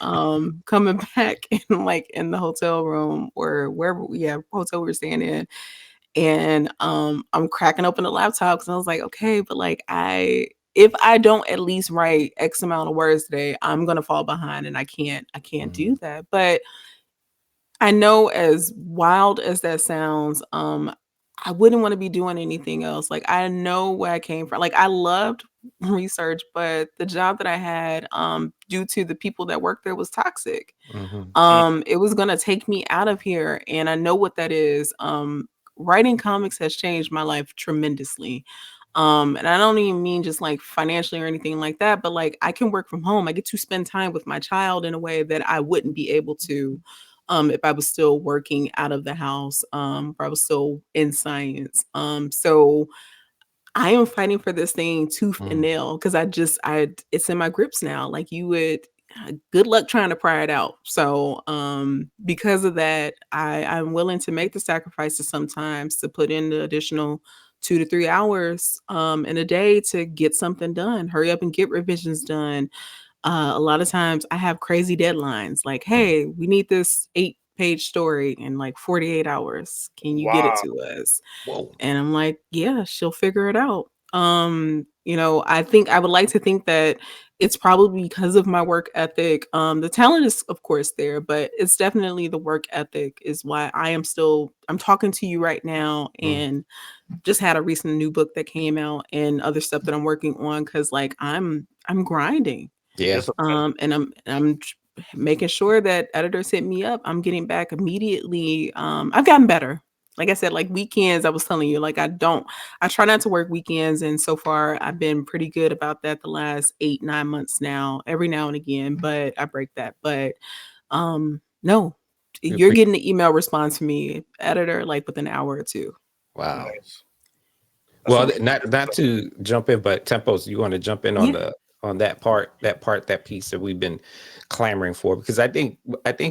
coming back in, like, in the hotel room or wherever hotel we were staying in, and, I'm cracking open the laptop because I was like, "Okay, but, like, if I don't at least write X amount of words today, I'm gonna fall behind, and I can't do Mhm. that." But I know, as wild as that sounds, I wouldn't wanna be doing anything else. Like, I know where I came from. Like, I loved research, but the job that I had, due to the people that worked there was toxic. Mhm. Mm. It was gonna take me out of here, and I know what that is. Writing comics has changed my life tremendously. And I don't even mean just like financially or anything like that, but like I can work from home. I get to spend time with my child in a way that I wouldn't be able to if I was still working out of the house, or I was still in science. So I am fighting for this thing tooth and Mm. nail because it's in my grips now. Like good luck trying to pry it out. So because of that, I'm willing to make the sacrifices sometimes to put in the additional 2 to 3 hours in a day to get something done. Hurry up and get revisions done. A lot of times I have crazy deadlines like, Mm. hey, we need this 8-page story in like 48 hours. Can you get it Wow. to us? Whoa. And I'm like, yeah, she'll figure it out. I think I would like to think that it's probably because of my work ethic. The talent is of course there, but it's definitely the work ethic is why I'm talking to you right now Mm. and just had a recent new book that came out and other stuff that I'm working on because like I'm grinding. Yeah. Discipline. And making sure that editors hit me up. I'm getting back immediately. I've gotten better. Like I said, like weekends, I was telling you, like I try not to work weekends. And so far I've been pretty good about that the last 8, 9 months now, every now and again, but I break that. But no, We you're appre- getting the email response from me, editor, like within an hour or two. wow. Nice. That's Well, some not to jump in, but Tempos, you want to jump in on Yeah. that piece that we've been clamoring for, because I think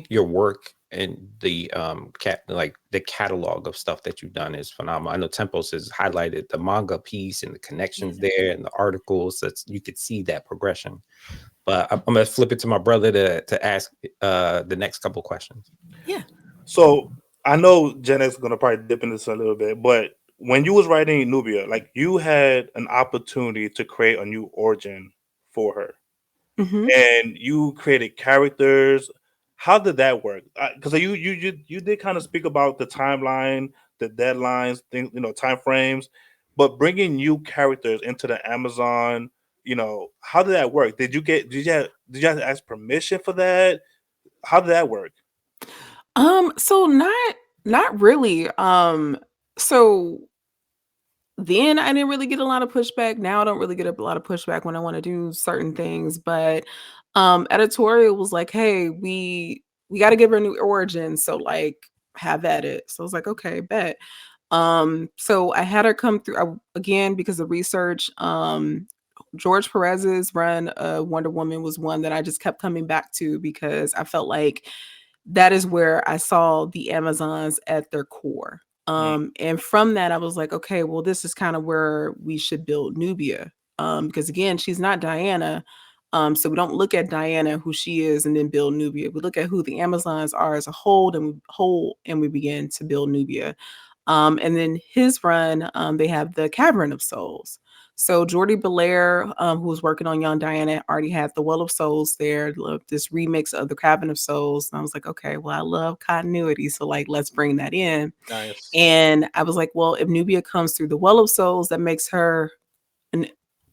your work and the like the catalog of stuff that you've done is phenomenal. I know Tempos has highlighted the manga piece and the connections there and the articles, so you could see that progression. But I'm gonna flip it to my brother to ask the next couple questions. Yeah. So I know Gen X is gonna probably dip into this a little bit, but when you was writing Nubia, like you had an opportunity to create a new origin for her, Hmm. and you created characters. How did that work? Because you did kind of speak about the timeline, the deadlines, things, time frames, but bringing new characters into the Amazon, how did that work? Did you have to ask permission for that? How did that work? So not really. So then I didn't really get a lot of pushback. Now I don't really get a lot of pushback when I want to do certain things, but editorial was like, "Hey, we got to give her a new origin, so like have at it." So I was like, "Okay, bet." So I had her come through again because of research. George Perez's run Wonder Woman was one that I just kept coming back to because I felt like that is where I saw the Amazons at their core. Mm, And from that, I was like, okay, well, this is kind of where we should build Nubia. Because again, she's not Diana. So we don't look at Diana, who she is, and then build Nubia. We look at who the Amazons are as a whole, and we begin to build Nubia. And then his run, they have the Cavern of Souls. So Jordi Belair, who was working on Young Diana, already had the Well of Souls there, this remix of the Cavern of Souls. And I was like, okay, well, I love continuity, so like let's bring that in. nice. And I was like, well, if Nubia comes through the Well of Souls, that makes her an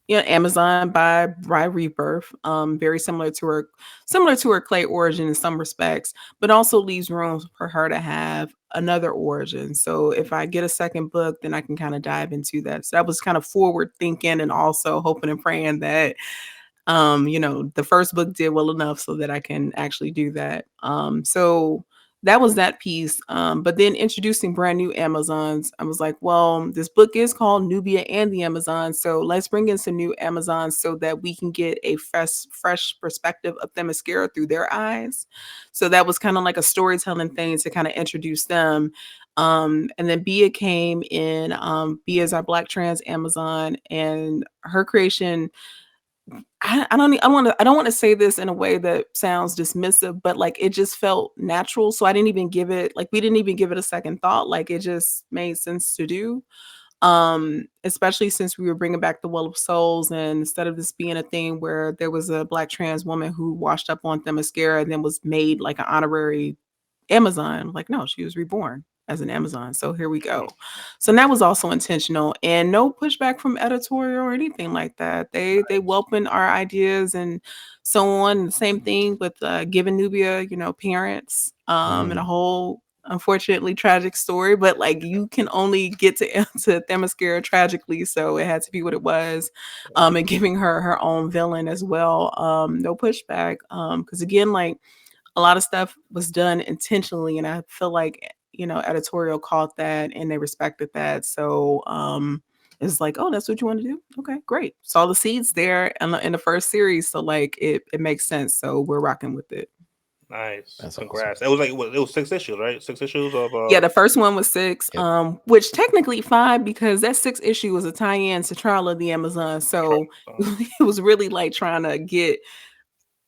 Amazon by rebirth, very similar to her clay origin in some respects, but also leaves room for her to have another origin. So if I get a second book, then I can kind of dive into that. So that was kind of forward thinking and also hoping and praying that the first book did well enough so that I can actually do that. So that was that piece. But then introducing brand new Amazons, I was like, well, this book is called Nubia and the Amazon. So let's bring in some new Amazons so that we can get a fresh perspective of Themyscira through their eyes. So that was kind of like a storytelling thing to kind of introduce them. And then Bia came in. Bia is our Black trans Amazon, and her creation I don't want to say this in a way that sounds dismissive, but like it just felt natural. So I didn't even give it like we didn't even give it a second thought. Like it just made sense to do. Especially since we were bringing back the Well of Souls, and instead of this being a thing where there was a Black trans woman who washed up on Themyscira and then was made like an honorary Amazon. Like, no, she was reborn as an Amazon. So here we go. So that was also intentional and no pushback from editorial or anything like that. They welcomed our ideas and so on. The same thing with giving Nubia, parents, and a whole unfortunately tragic story, but like you can only get to Themyscira tragically, so it had to be what it was. And giving her her own villain as well. No pushback. Because again, like a lot of stuff was done intentionally, and I feel like editorial caught that and they respected that. So it's like, oh, that's what you want to do. Okay, great. Saw the seeds there in the first series, so like it makes sense. So we're rocking with it. Nice. That's awesome. Congrats. It was like it was 6 issues, right? 6 issues of Yeah, the first one was 6, Yep. which technically 5 because that 6th issue was a tie-in to Trial of the Amazon. So it was really like trying to get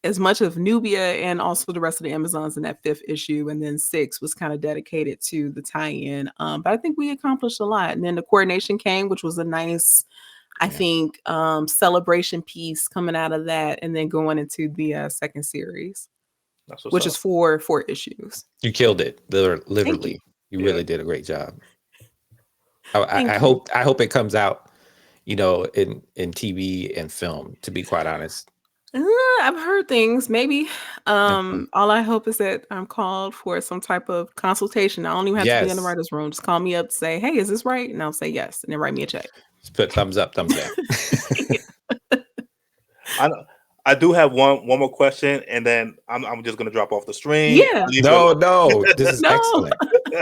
as much of Nubia and also the rest of the Amazons in that 5th issue, and then 6 was kind of dedicated to the tie-in. But I think we accomplished a lot, and then the coordination came, which was a nice. I Yeah. think celebration piece coming out of that, and then going into the second series, That's what's which is up. four issues. You killed it. Thank you. Literally. You Yeah. really did a great job. I Thank you. hope it comes out, in TV and film, to be quite honest. I've heard things. Maybe. Okay. All I hope is that I'm called for some type of consultation. I don't even have to be in the Yes. writer's room. Just call me up, say, "Hey, is this right?" And I'll say yes, and then write me a check. Just put thumbs up, thumbs down. I I do have one more question, and then I'm just gonna drop off the stream. Yeah. Leave you No, alone. no, this is No, excellent.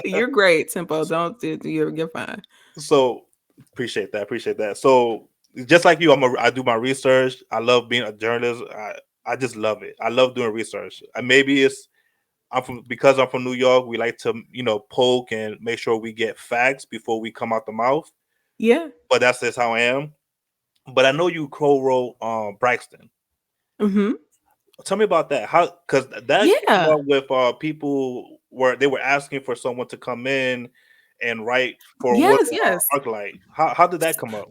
you're great, Tempo. Don't do you're fine. So appreciate that. Appreciate that. So just like you, I do my research. I love being a journalist. I just love it. I love doing research. And maybe because I'm from New York. We like to poke and make sure we get facts before we come out the mouth. Yeah. But that's just how I am. But I know you co-wrote Braxton. Hmm. Tell me about that. How, because that came Yeah. up with people where they were asking for someone to come in and write for what Yes, yes. Arclight. How did that come up?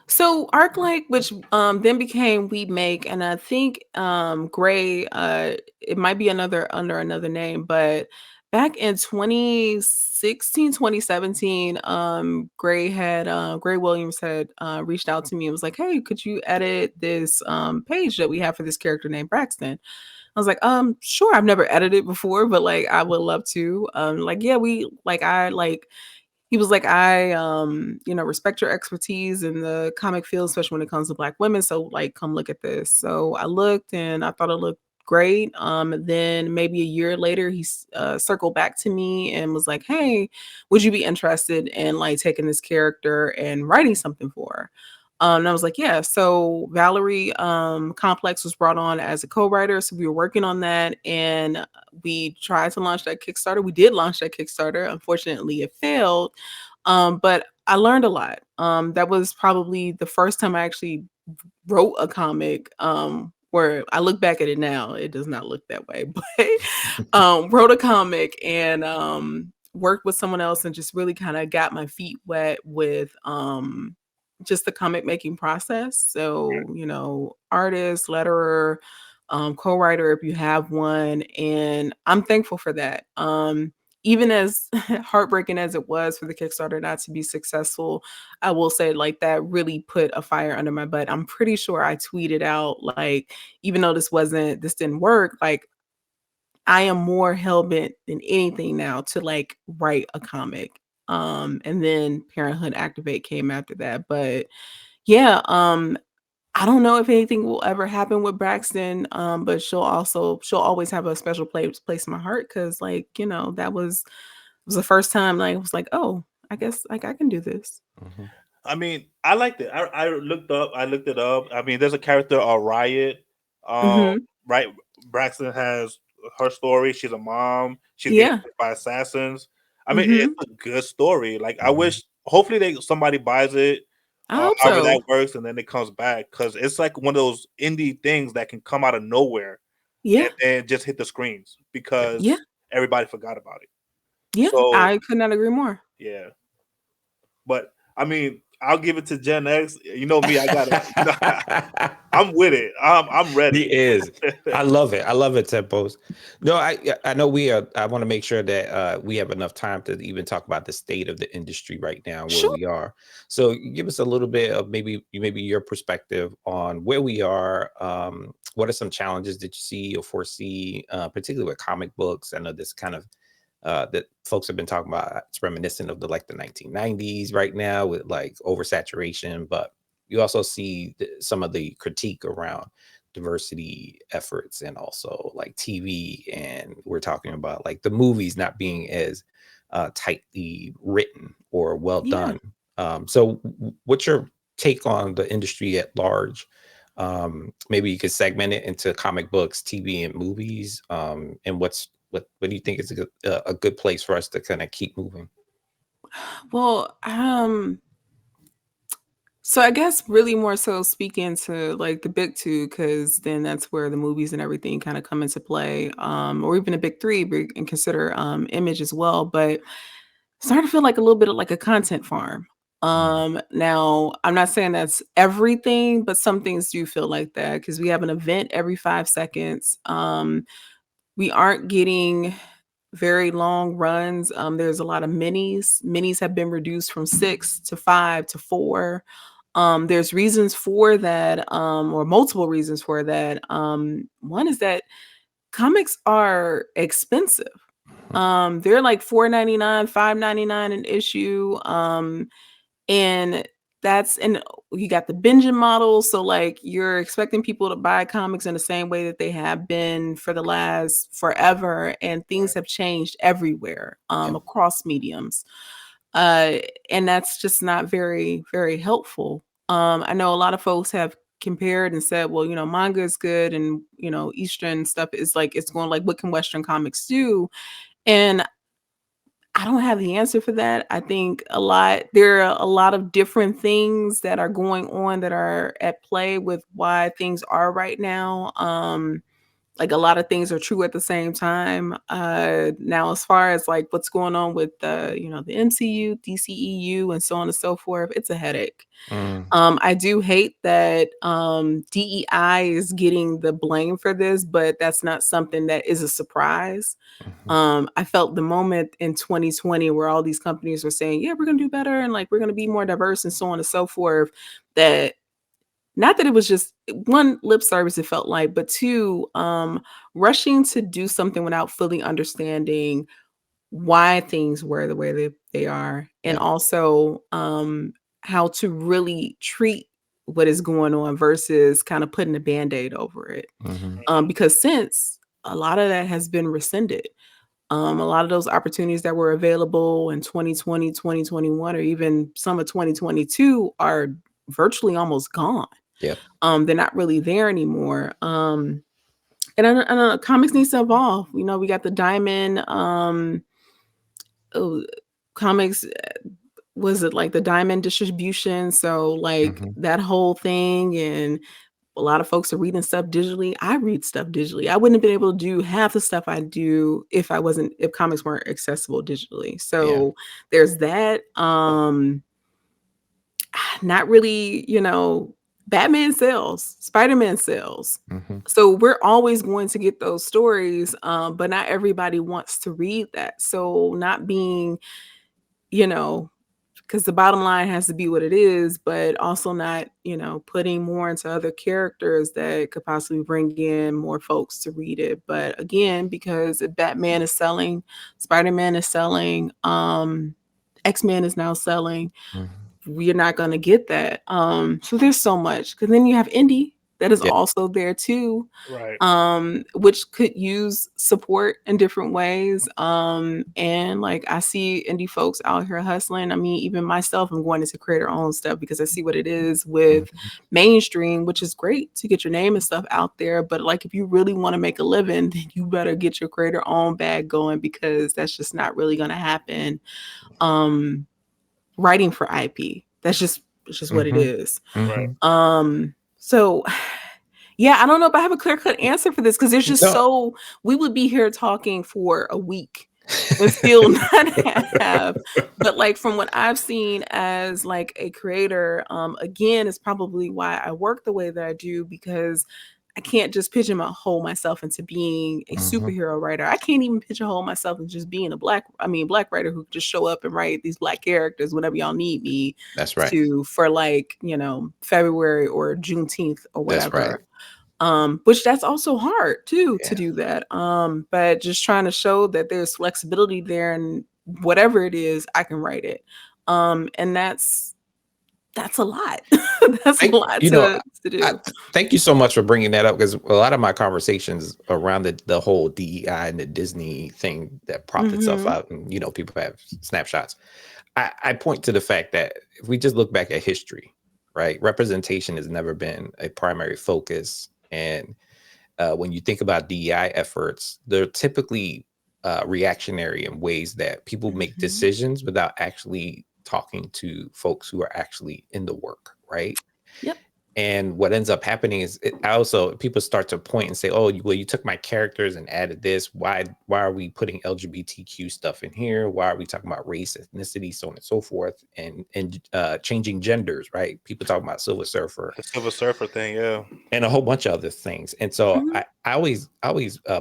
So ArcLight, which then became We Make, and I think Gray, it might be under another name, but back in 2016, 2017, Gray Williams had reached out to me and was like, "Hey, could you edit this page that we have for this character named Braxton?" I was like, sure. I've never edited before, but like I would love to. Like, yeah, we like I like he was like, I respect your expertise in the comic field, especially when it comes to Black women. So like come look at this. So I looked and I thought it looked great. And then maybe a year later circled back to me and was like, "Hey, would you be interested in like taking this character and writing something for her?" And I was like, "Yeah." So Valerie Complex was brought on as a co-writer. So we were working on that, and we tried to launch that Kickstarter. We did launch that Kickstarter. Unfortunately, it failed. But I learned a lot. That was probably the first time I actually wrote a comic. Where I look back at it now, it does not look that way. But wrote a comic and worked with someone else and just really kind of got my feet wet with just the comic making process. So, artist, letterer, co-writer if you have one. And I'm thankful for that. Even as heartbreaking as it was for the Kickstarter not to be successful, I will say like that really put a fire under my butt. I'm pretty sure I tweeted out like, even though this didn't work, like I am more hell-bent than anything now to like write a comic. And then Parenthood Activate came after that. But yeah, I don't know if anything will ever happen with Braxton, but she'll always have a special place in my heart because, like, that was the first time like I was like, oh, I guess like I can do this. Mhm. I mean, I liked it. I looked it up. I mean, there's a character, Riot. Um, Hmm. right. Braxton has her story. She's a mom. She's getting Yeah. hit by assassins. I mean, it's Hmm. a good story. Like, I Mhm. wish, hopefully, somebody buys it. I hope However that so. works, and then it comes back because it's like one of those indie things that can come out of nowhere Yeah. and then just hit the screens Yeah. because everybody forgot about it. Yeah. So I could not agree more. yeah, but I mean, I'll give it to Gen X. You know me, I gotta. I'm with it. I'm He ready. is. I love it. I love it, Tempos. No, I know we are. I want to make sure that we have enough time to even talk about the state of the industry right now, where Sure. we are. So give us a little bit of maybe your perspective on where we are. What are some challenges that you see or foresee, particularly with comic books? I know this kind of that folks have been talking about. It's reminiscent of the 1990s right now with like oversaturation, but you also see some of the critique around diversity efforts and also like TV, and we're talking about like the movies not being as tightly written or well Yeah. done. So what's your take on the industry at large? Maybe you could segment it into comic books, TV, and movies. And what do you think is a good place for us to kind of keep moving? Well, so I guess really more so speaking to like the big two, because then that's where the movies and everything kind of come into play, or even the big three, and consider Image as well. But it's starting to feel like a little bit of like a content farm. Now I'm not saying that's everything, but some things do feel like that because we have an event every 5 seconds. We aren't getting very long runs. There's a lot of minis. Minis have been reduced from 6 to 5 to 4. There's reasons for that, or multiple reasons for that. One is that comics are expensive. They're like $4.99, $5.99 an issue. And you got the binging model. So like you're expecting people to buy comics in the same way that they have been for the last forever. And things have changed everywhere, across mediums. And that's just not very, very helpful. I know a lot of folks have compared and said, well, manga is good and, Eastern stuff is like, it's going like, what can Western comics do? And I don't have the answer for that. I think there are a lot of different things that are going on that are at play with why things are right now. Like a lot of things are true at the same time. Now, as far as like what's going on with the MCU, DCEU, and so on and so forth, it's a headache. I do hate that DEI is getting the blame for this, but that's not something that is a surprise. I felt the moment in 2020 where all these companies were saying, yeah, we're going to do better and like we're going to be more diverse and so on and so forth, that not that it was just one, lip service, it felt like, but two, rushing to do something without fully understanding why things were the way they are, and also how to really treat what is going on versus kind of putting a Band-Aid over it. Because since a lot of that has been rescinded, a lot of those opportunities that were available in 2020, 2021, or even some of 2022 are virtually almost gone. Yep. They're not really there anymore. And I don't know, comics needs to evolve. We got the Diamond comics, was it like the Diamond distribution? So like that whole thing, and a lot of folks are reading stuff digitally. I read stuff digitally. I wouldn't have been able to do half the stuff I do if comics weren't accessible digitally. So there's that. Not really, Batman sells, Spider-Man sells. So we're always going to get those stories, but not everybody wants to read that. So not being, because the bottom line has to be what it is, but also not, putting more into other characters that could possibly bring in more folks to read it. But again, because if Batman is selling, Spider-Man is selling, X-Men is now selling, we're not going to get that. So there's so much, because then you have indie that is also there too, Right. Which could use support in different ways. And like I see indie folks out here hustling. I mean, even myself, I'm going into creator owned stuff because I see what it is with mainstream, which is great to get your name and stuff out there. But like, if you really want to make a living, then you better get your creator owned bag going, because that's just not really going to happen. Writing for IP, it's just what it is. Right. So yeah, I don't know if I have a clear-cut answer for this, because there's just we would be here talking for a week and still not have. But like from what I've seen as like a creator, again, is probably why I work the way that I do, because I can't just pigeonhole myself into being a superhero writer. I can't even pigeonhole myself into just being a black writer who just show up and write these black characters whenever y'all need me. That's right. For like, February or Juneteenth or whatever. That's right. Which that's also hard too, to do that. But just trying to show that there's flexibility there, and whatever it is, I can write it. And that's a lot. That's a lot to do. Thank you so much for bringing that up, because a lot of my conversations around the whole DEI and the Disney thing that propped itself out, and people have snapshots. I point to the fact that if we just look back at history, right, representation has never been a primary focus. And when you think about DEI efforts, they're typically reactionary in ways that people make decisions without actually talking to folks who are actually in the work, right? Yep. And what ends up happening is also people start to point and say, "Oh, well, you took my characters and added this. Why are we putting LGBTQ stuff in here? Why are we talking about race, ethnicity, so on and so forth, and changing genders?" Right? People talk about Silver Surfer The Silver Surfer thing, yeah. and a whole bunch of other things. And so Mhm. I always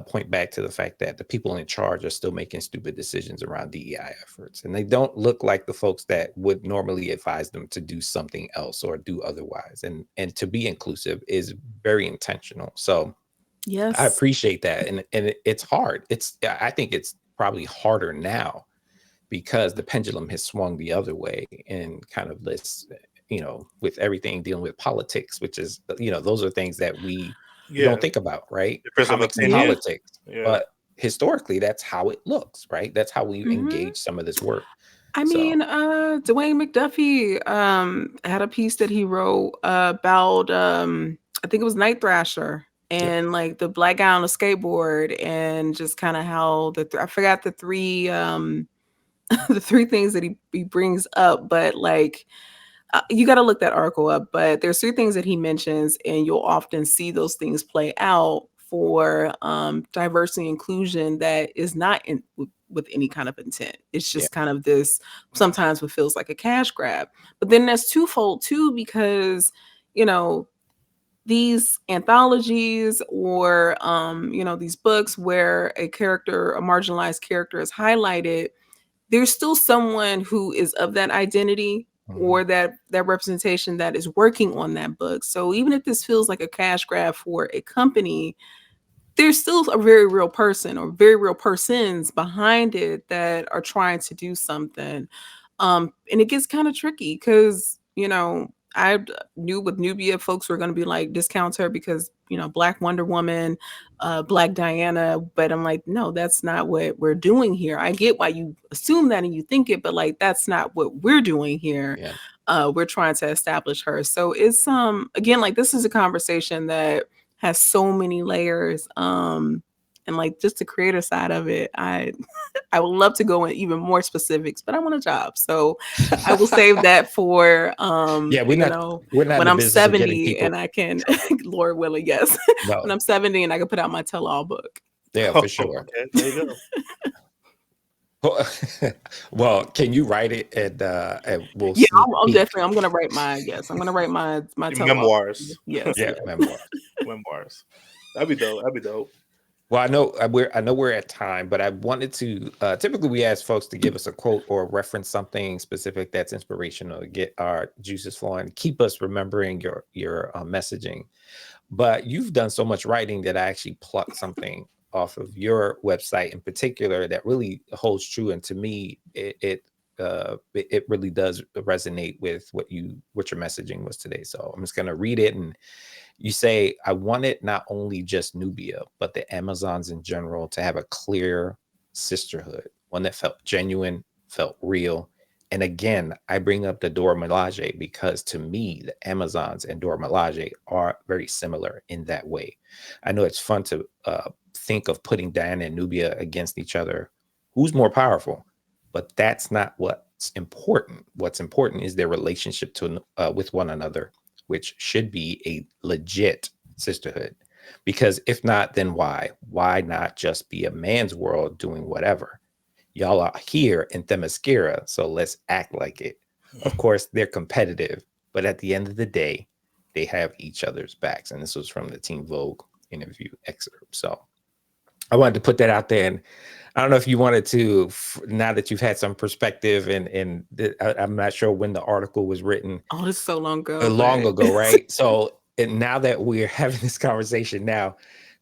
point back to the fact that the people in charge are still making stupid decisions around DEI efforts, and they don't look like the folks that would normally advise them to do something else or do otherwise. And to be inclusive is very intentional. So I Yes. appreciate that, and it's hard. I think it's probably harder now because the pendulum has swung the other way and kind of this, with everything dealing with politics, which is, those are things that we Yeah. don't think about, right? Difference of Comics and Yeah. opinion. politics. Yeah. But historically, that's how it looks, right? That's how we Mhm. engage some of this work. I So, mean, Dwayne McDuffie had a piece that he wrote about I think it was Night Thrasher yep. and like the black guy on a skateboard and just kind of how I forgot the three the three things that he brings up, but like you got to look that article up, but there's three things that he mentions, and you'll often see those things play out for diversity inclusion that is not with any kind of intent. It's Yeah. just kind of this sometimes what feels like a cash grab. But then that's twofold too, because you know these anthologies or these books where a marginalized character is highlighted, there's still someone who is of that identity Mhm. or that representation that is working on that book. So even if this feels like a cash grab for a company, there's still a very real person or very real persons behind it that are trying to do something. And it gets kind of tricky because, I knew with Nubia, folks were going to be like discount her because, Black Wonder Woman, Black Diana. But I'm like, no, that's not what we're doing here. I get why you assume that and you think it, but like, that's not what we're doing here. Yeah. We're trying to establish her. So it's, again, like this is a conversation that has so many layers. And like just the creator side of it, I would love to go in even more specifics, but I want a job. So I will save that for Yeah, we're not in when the I'm business of getting 70 people and I can trouble. Lord willing, yes. When No. I'm 70 and I can put out my tell all book. Yeah, Oh, for sure. okay, there you go. Well, can you write it and we'll Yeah, sneak I'm peek? definitely I'm gonna write I'm gonna write my Your tell all. memoirs. Yes, Yeah, yes. memoir. Memoirs. That'd be dope. That'd be dope. Well, I know we're at time, but I wanted to. Typically, we ask folks to give us a quote or reference something specific that's inspirational to get our juices flowing, keep us remembering your messaging. But you've done so much writing that I actually plucked something off of your website in particular that really holds true, and to me, it really does resonate with what your messaging was today. So I'm just gonna read it, and you say, I wanted not only just Nubia, but the Amazons in general to have a clear sisterhood, one that felt genuine, felt real. And again, I bring up the Dora Milaje because to me, the Amazons and Dora Milaje are very similar in that way. I know it's fun to think of putting Diana and Nubia against each other. Who's more powerful? But that's not what's important. What's important is their relationship with one another, which should be a legit sisterhood. Because if not, then why? Why not just be a man's world doing whatever? Y'all are here in Themyscira, so let's act like it. Of course, they're competitive, but at the end of the day, they have each other's backs. And this was from the Teen Vogue interview excerpt. So I wanted to put that out there. And I don't know if you wanted to, now that you've had some perspective, and I'm not sure when the article was written, Oh, this is so long ago, long but ago, right? So, and now that we're having this conversation now,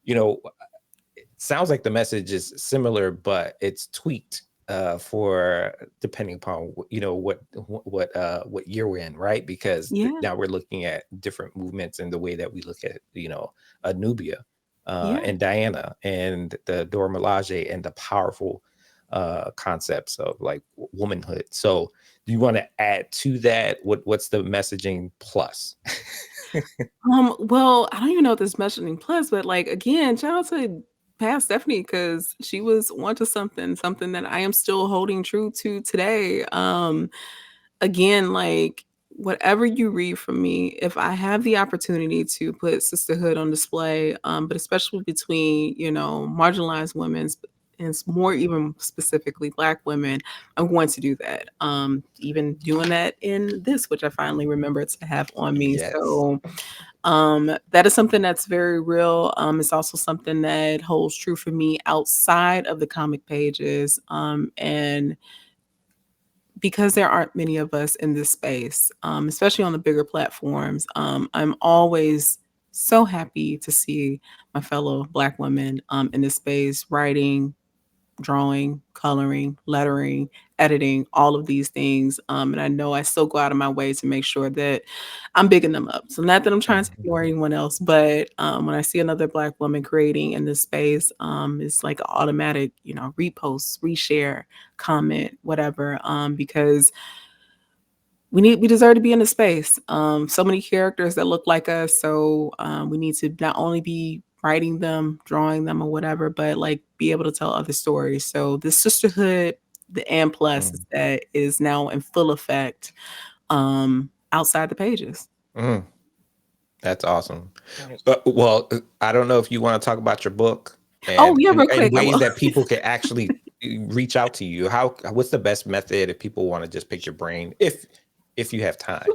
it sounds like the message is similar, but it's tweaked for depending upon what year we're in, right? Because yeah, now we're looking at different movements in the way that we look at Nubia yeah. and Diana and the Dora Milaje and the powerful concepts of like womanhood. So do you want to add to that? What's the messaging plus? Well, I don't even know what this messaging plus, but like again, shout out to past Stephanie because she was onto something that I am still holding true to today. Again, like whatever you read from me, if I have the opportunity to put sisterhood on display, but especially between, marginalized women, and it's more even specifically Black women, I'm going to do that. Even doing that in this, which I finally remembered to have on me. Yes. So that is something that's very real. It's also something that holds true for me outside of the comic pages. And because there aren't many of us in this space, especially on the bigger platforms, I'm always so happy to see my fellow Black women in this space writing, drawing, coloring, lettering, editing, all of these things. And I know I still go out of my way to make sure that I'm bigging them up. So not that I'm trying to ignore Mhm. anyone else, but when I see another Black woman creating in this space, it's like an automatic, repost, reshare, comment, whatever, because we deserve to be in the space. So many characters that look like us. So we need to not only be writing them, drawing them, or whatever, but like be able to tell other stories. So the sisterhood, the and plus is Mm. that is now in full effect outside the pages. Mm. That's awesome. Nice. I don't know if you want to talk about your book Oh and yeah, real and quick. I ways will. that people can actually reach out to you. What's the best method if people want to just pick your brain if you have time?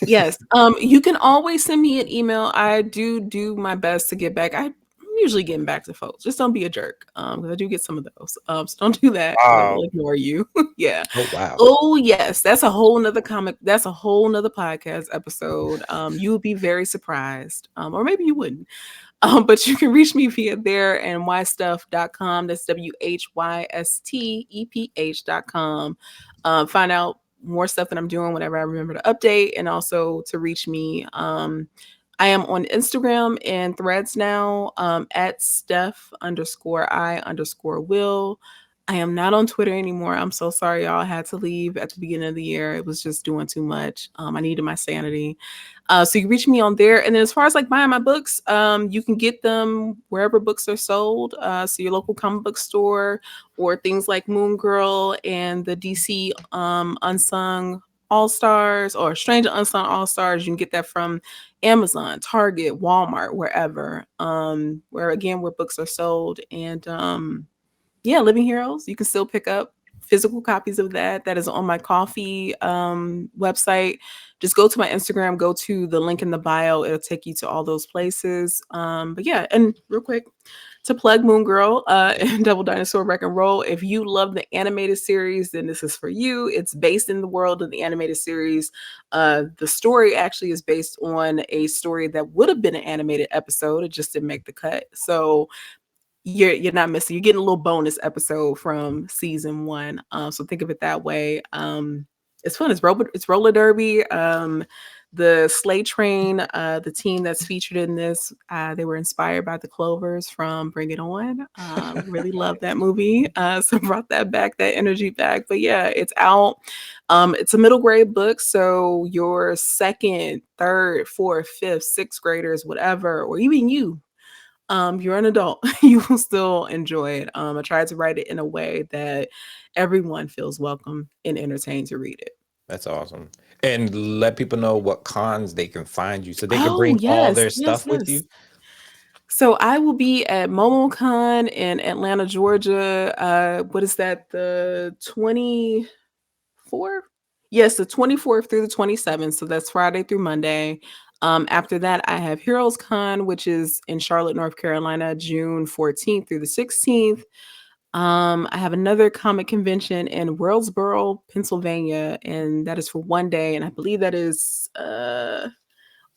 Yes. You can always send me an email. I do my best to get back. I'm usually getting back to folks. Just don't be a jerk. Because I do get some of those. So don't do that because I will Wow. ignore you. Yeah. Oh wow. Oh yes. That's a whole nother comic. That's a whole nother podcast episode. You would be very surprised. Or maybe you wouldn't. But you can reach me via there and whystuff.com. That's WHYSTEPH.com. Find out more stuff that I'm doing whenever I remember to update and also to reach me. I am on Instagram and Threads now at Steph_I_Will. I am not on Twitter anymore. I'm so sorry, y'all. I had to leave at the beginning of the year. It was just doing too much. I needed my sanity. So you can reach me on there. And then as far as like buying my books, you can get them wherever books are sold. So your local comic book store or things like Moon Girl and the DC Unsung All Stars or Stranger Unsung All Stars. You can get that from Amazon, Target, Walmart, wherever. Where books are sold. And yeah, Living Heroes. You can still pick up physical copies of that. That is on my coffee website. Just go to my Instagram, go to the link in the bio. It'll take you to all those places. But yeah, and real quick, to plug Moon Girl and Double Dinosaur Wreck and Roll. If you love the animated series, then this is for you. It's based in the world of the animated series. The story actually is based on a story that would have been an animated episode. It just didn't make the cut. So you're not missing. You're getting a little bonus episode from season 1. So think of it that way. It's fun. It's roller derby. The sleigh train, the team that's featured in this, they were inspired by the Clovers from Bring It On. Really love that movie. So brought that energy back. But yeah, it's out. It's a middle grade book. So your second, third, fourth, fifth, sixth graders, whatever, or even you're an adult, you will still enjoy it. I tried to write it in a way that everyone feels welcome and entertained to read it. That's awesome. And let people know what cons they can find you so they can Oh, bring all yes, their yes, stuff with yes. you. So I will be at Momocon in Atlanta, Georgia. What is that? The 24th? Yes, the 24th through the 27th. So that's Friday through Monday. After that, I have Heroes Con, which is in Charlotte, North Carolina, June 14th through the 16th. I have another comic convention in Worldsboro, Pennsylvania, and that is for one day. And I believe that is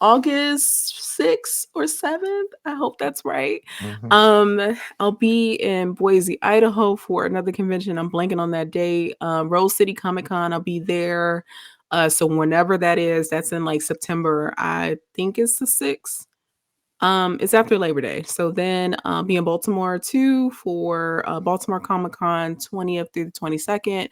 August 6th or 7th. I hope that's right. Mhm. I'll be in Boise, Idaho for another convention. I'm blanking on that date. Rose City Comic Con, I'll be there. So whenever that is, that's in like September. I think it's the 6th. It's after Labor Day. So then I'll be in Baltimore too for Baltimore Comic Con 20th through the 22nd.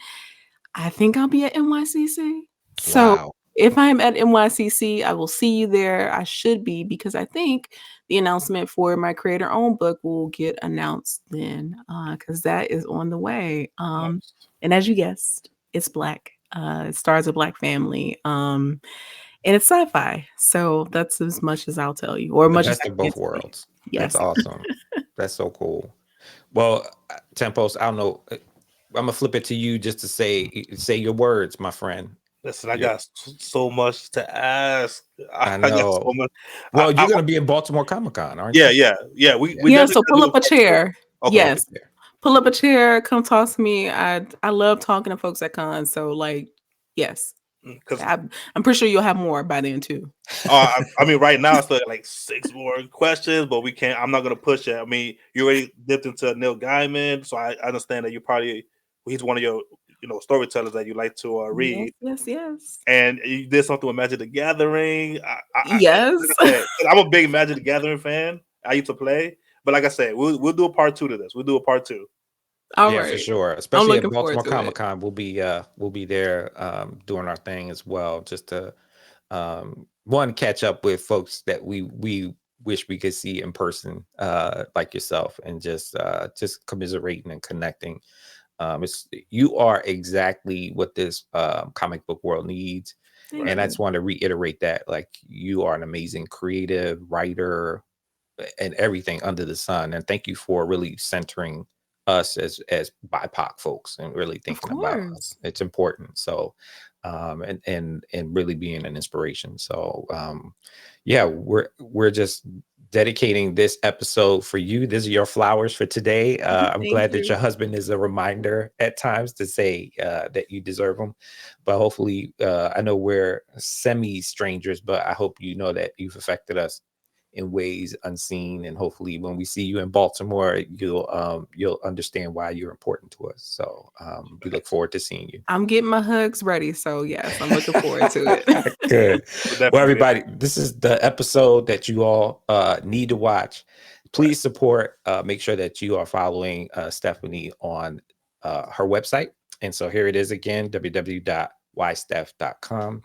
I think I'll be at NYCC. So Wow. if I'm at NYCC, I will see you there. I should be because I think the announcement for my creator owned book will get announced then because that is on the way. Nice. And as you guessed, it's Black. It stars a Black family. And it's sci-fi. So that's as much as I'll tell you, or The much as best I of can both tell you. worlds. That's Yes. awesome. That's so cool. Well, Tempos, I don't know. I'm gonna flip it to you just to say your words, my friend. Listen, I got so much to ask. I I got so know. much. Well, you're gonna be in Baltimore Comic Con, aren't Yeah, you? yeah. We Yeah. Yeah, definitely so gotta pull do up a a part two. chair. Okay. Pull up a Yes. chair. Pull up a chair, come talk to me. I love talking to folks at cons. So like, yes. Because I'm pretty sure you'll have more by then too. I mean, right now it's like 6 more questions, but we can't. I'm not gonna push it. I mean, you already dipped into Neil Gaiman, so I understand that he's one of your storytellers that you like to Yes, read, yes. and you did something with Magic the Gathering. Yes. Like I said, I'm a big Magic the Gathering fan. I used to play, but like I said, we'll do a part 2 to this. We'll do a part 2. All Yeah, for right. sure. I'm Especially at looking forward Baltimore to Comic it. Con, we'll be there doing our thing as well, just to one catch up with folks that we wish we could see in person, like yourself, and just commiserating and connecting. You are exactly what this comic book world needs. Thank And I you. just want to reiterate that, like, you are an amazing creative writer and everything under the sun. And thank you for really centering us as BIPOC folks and really Of thinking about us. course. It's important. So, and really being an inspiration. So, yeah, we're just dedicating this episode for you. These are your flowers for today. I'm Thank glad that you. your husband is a reminder at times to say that you deserve them. But hopefully, I know we're semi strangers, but I hope you know that you've affected us in ways unseen, and hopefully when we see you in Baltimore, you'll understand why you're important to us. So we look forward to seeing you. I'm getting my hugs ready. So yes, I'm looking forward to it. Good. We'll Well, definitely be there. everybody, this is the episode that you all need to watch. Please support. Make sure that you are following Stephanie on her website. And so here it is again, www.ysteph.com.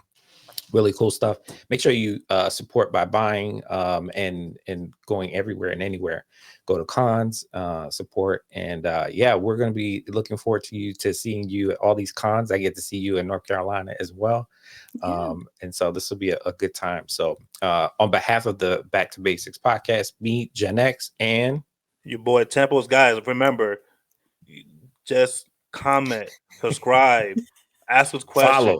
Really cool stuff. Make sure you support by buying and going everywhere and anywhere. Go to cons, support, and yeah, we're going to be looking forward to seeing you at all these cons. I get to see you in North Carolina as well, Yeah. and so this will be a good time. So on behalf of the Back to Basics podcast, me, Gen X, and Your boy Temples, guys. Remember, just comment, subscribe, ask us questions,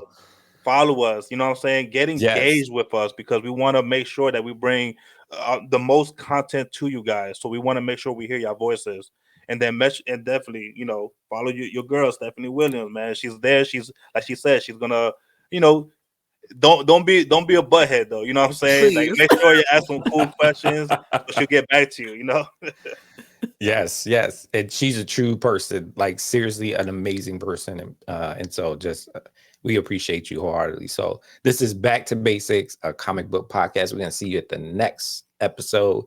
follow us. You know what I'm saying? Get Yes. engaged with us because we want to make sure that we bring the most content to you guys. So we want to make sure we hear your voices. And then and definitely, follow your girl, Stephanie Williams, man. She's there. She's, like she said, she's gonna, you know, don't be a butthead though. You know what I'm saying? Like, Please. make sure you ask some cool questions, so she'll get back to you. Yes, yes, and she's a true person, like seriously, an amazing person, and so just we appreciate you wholeheartedly. So this is Back to Basics, a comic book podcast. We're gonna see you at the next episode,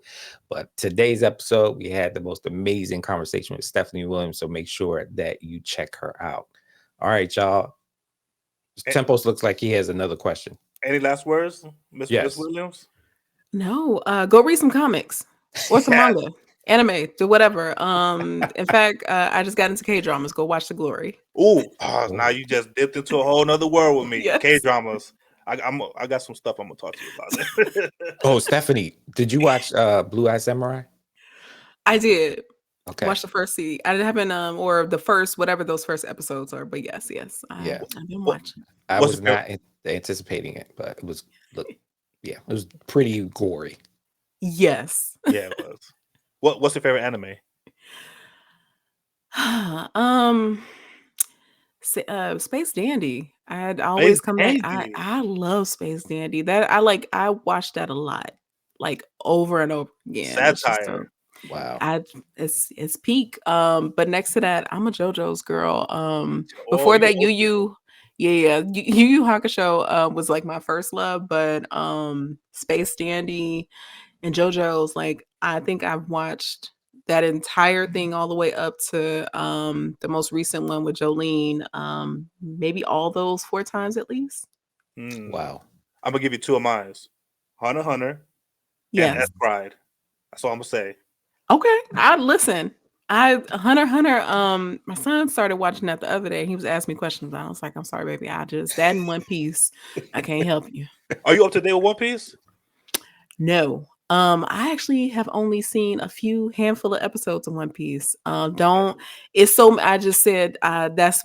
but today's episode we had the most amazing conversation with Stephanie Williams. So make sure that you check her out. All right, y'all. Tempos looks like he has another question. Any last words, Miss Yes. Williams? No, go read some comics or some Yes. manga, anime, do whatever. In fact, I just got into K-dramas. Go watch The Glory. Now you just dipped into a whole nother world with me. Yes. K-dramas. I got some stuff I'm gonna talk to you about. Oh, Stephanie, did you watch Blue Eye Samurai? I did. Okay. Watch the first season. I haven't or the first, whatever those first episodes are. But yes, Yeah. I've been watching. I What's was your not anticipating it, but it was yeah, it was pretty gory. Yes. Yeah, it was. What's your favorite anime? Space Dandy. I'd always come back. Dandy. I love Space Dandy. That I watched that a lot, like over and over again. It's just Satire. Wow. it's peak. But next to that, I'm a Jojo's girl. Before that, Yu Yu Hakusho was like my first love, but Space Dandy and Jojo's, like, I think I've watched that entire thing all the way up to the most recent one with Jolene. Maybe all those 4 times at least. Wow. I'm gonna give you 2 of mine. Hunter x Hunter and Yes. S Pride. That's all I'm gonna say. Okay. I'd listen. Hunter x Hunter. My son started watching that the other day. He was asking me questions. I was like, I'm sorry, baby. That in One Piece. I can't help you. Are you up to date with One Piece? No. I actually have only seen a handful of episodes of One Piece. It's so I just said that's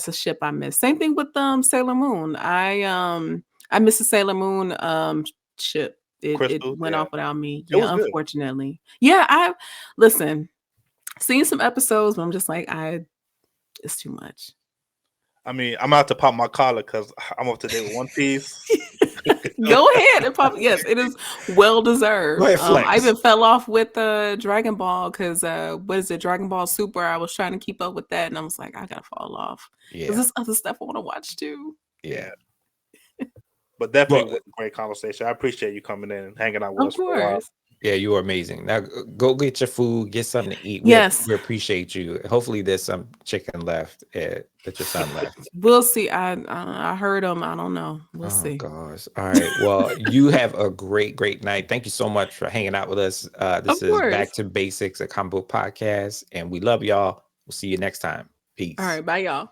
a ship I miss. Same thing with Sailor Moon. I miss the Sailor Moon ship. It Crystal, went yeah. off without me. It Yeah, was good. unfortunately. Yeah, I listen, seen some episodes, but I'm just like, it's too much. I mean, I'm out to pop my collar because I'm up to date with One Piece. Go ahead and pop. Yes, it is well deserved. Go ahead, I flex. even fell off with Dragon Ball because what is it, Dragon Ball Super? I was trying to keep up with that, and I was like, I gotta fall off because Yeah. there's other stuff I want to watch too. Yeah. But definitely Well, was a great conversation. I appreciate you coming in and hanging out with Of us for a while. course. yeah, you are amazing. Now go get your food, get something to eat. Yes. We appreciate you. Hopefully there's some chicken left that your son left. We'll see. I heard him. I don't know. We'll see. Gosh. All right. Well, you have a great night. Thank you so much for hanging out with us. This Of is course. Back to Basics, a comic book podcast, and we love y'all. We'll see you next time. Peace. All right. Bye, y'all.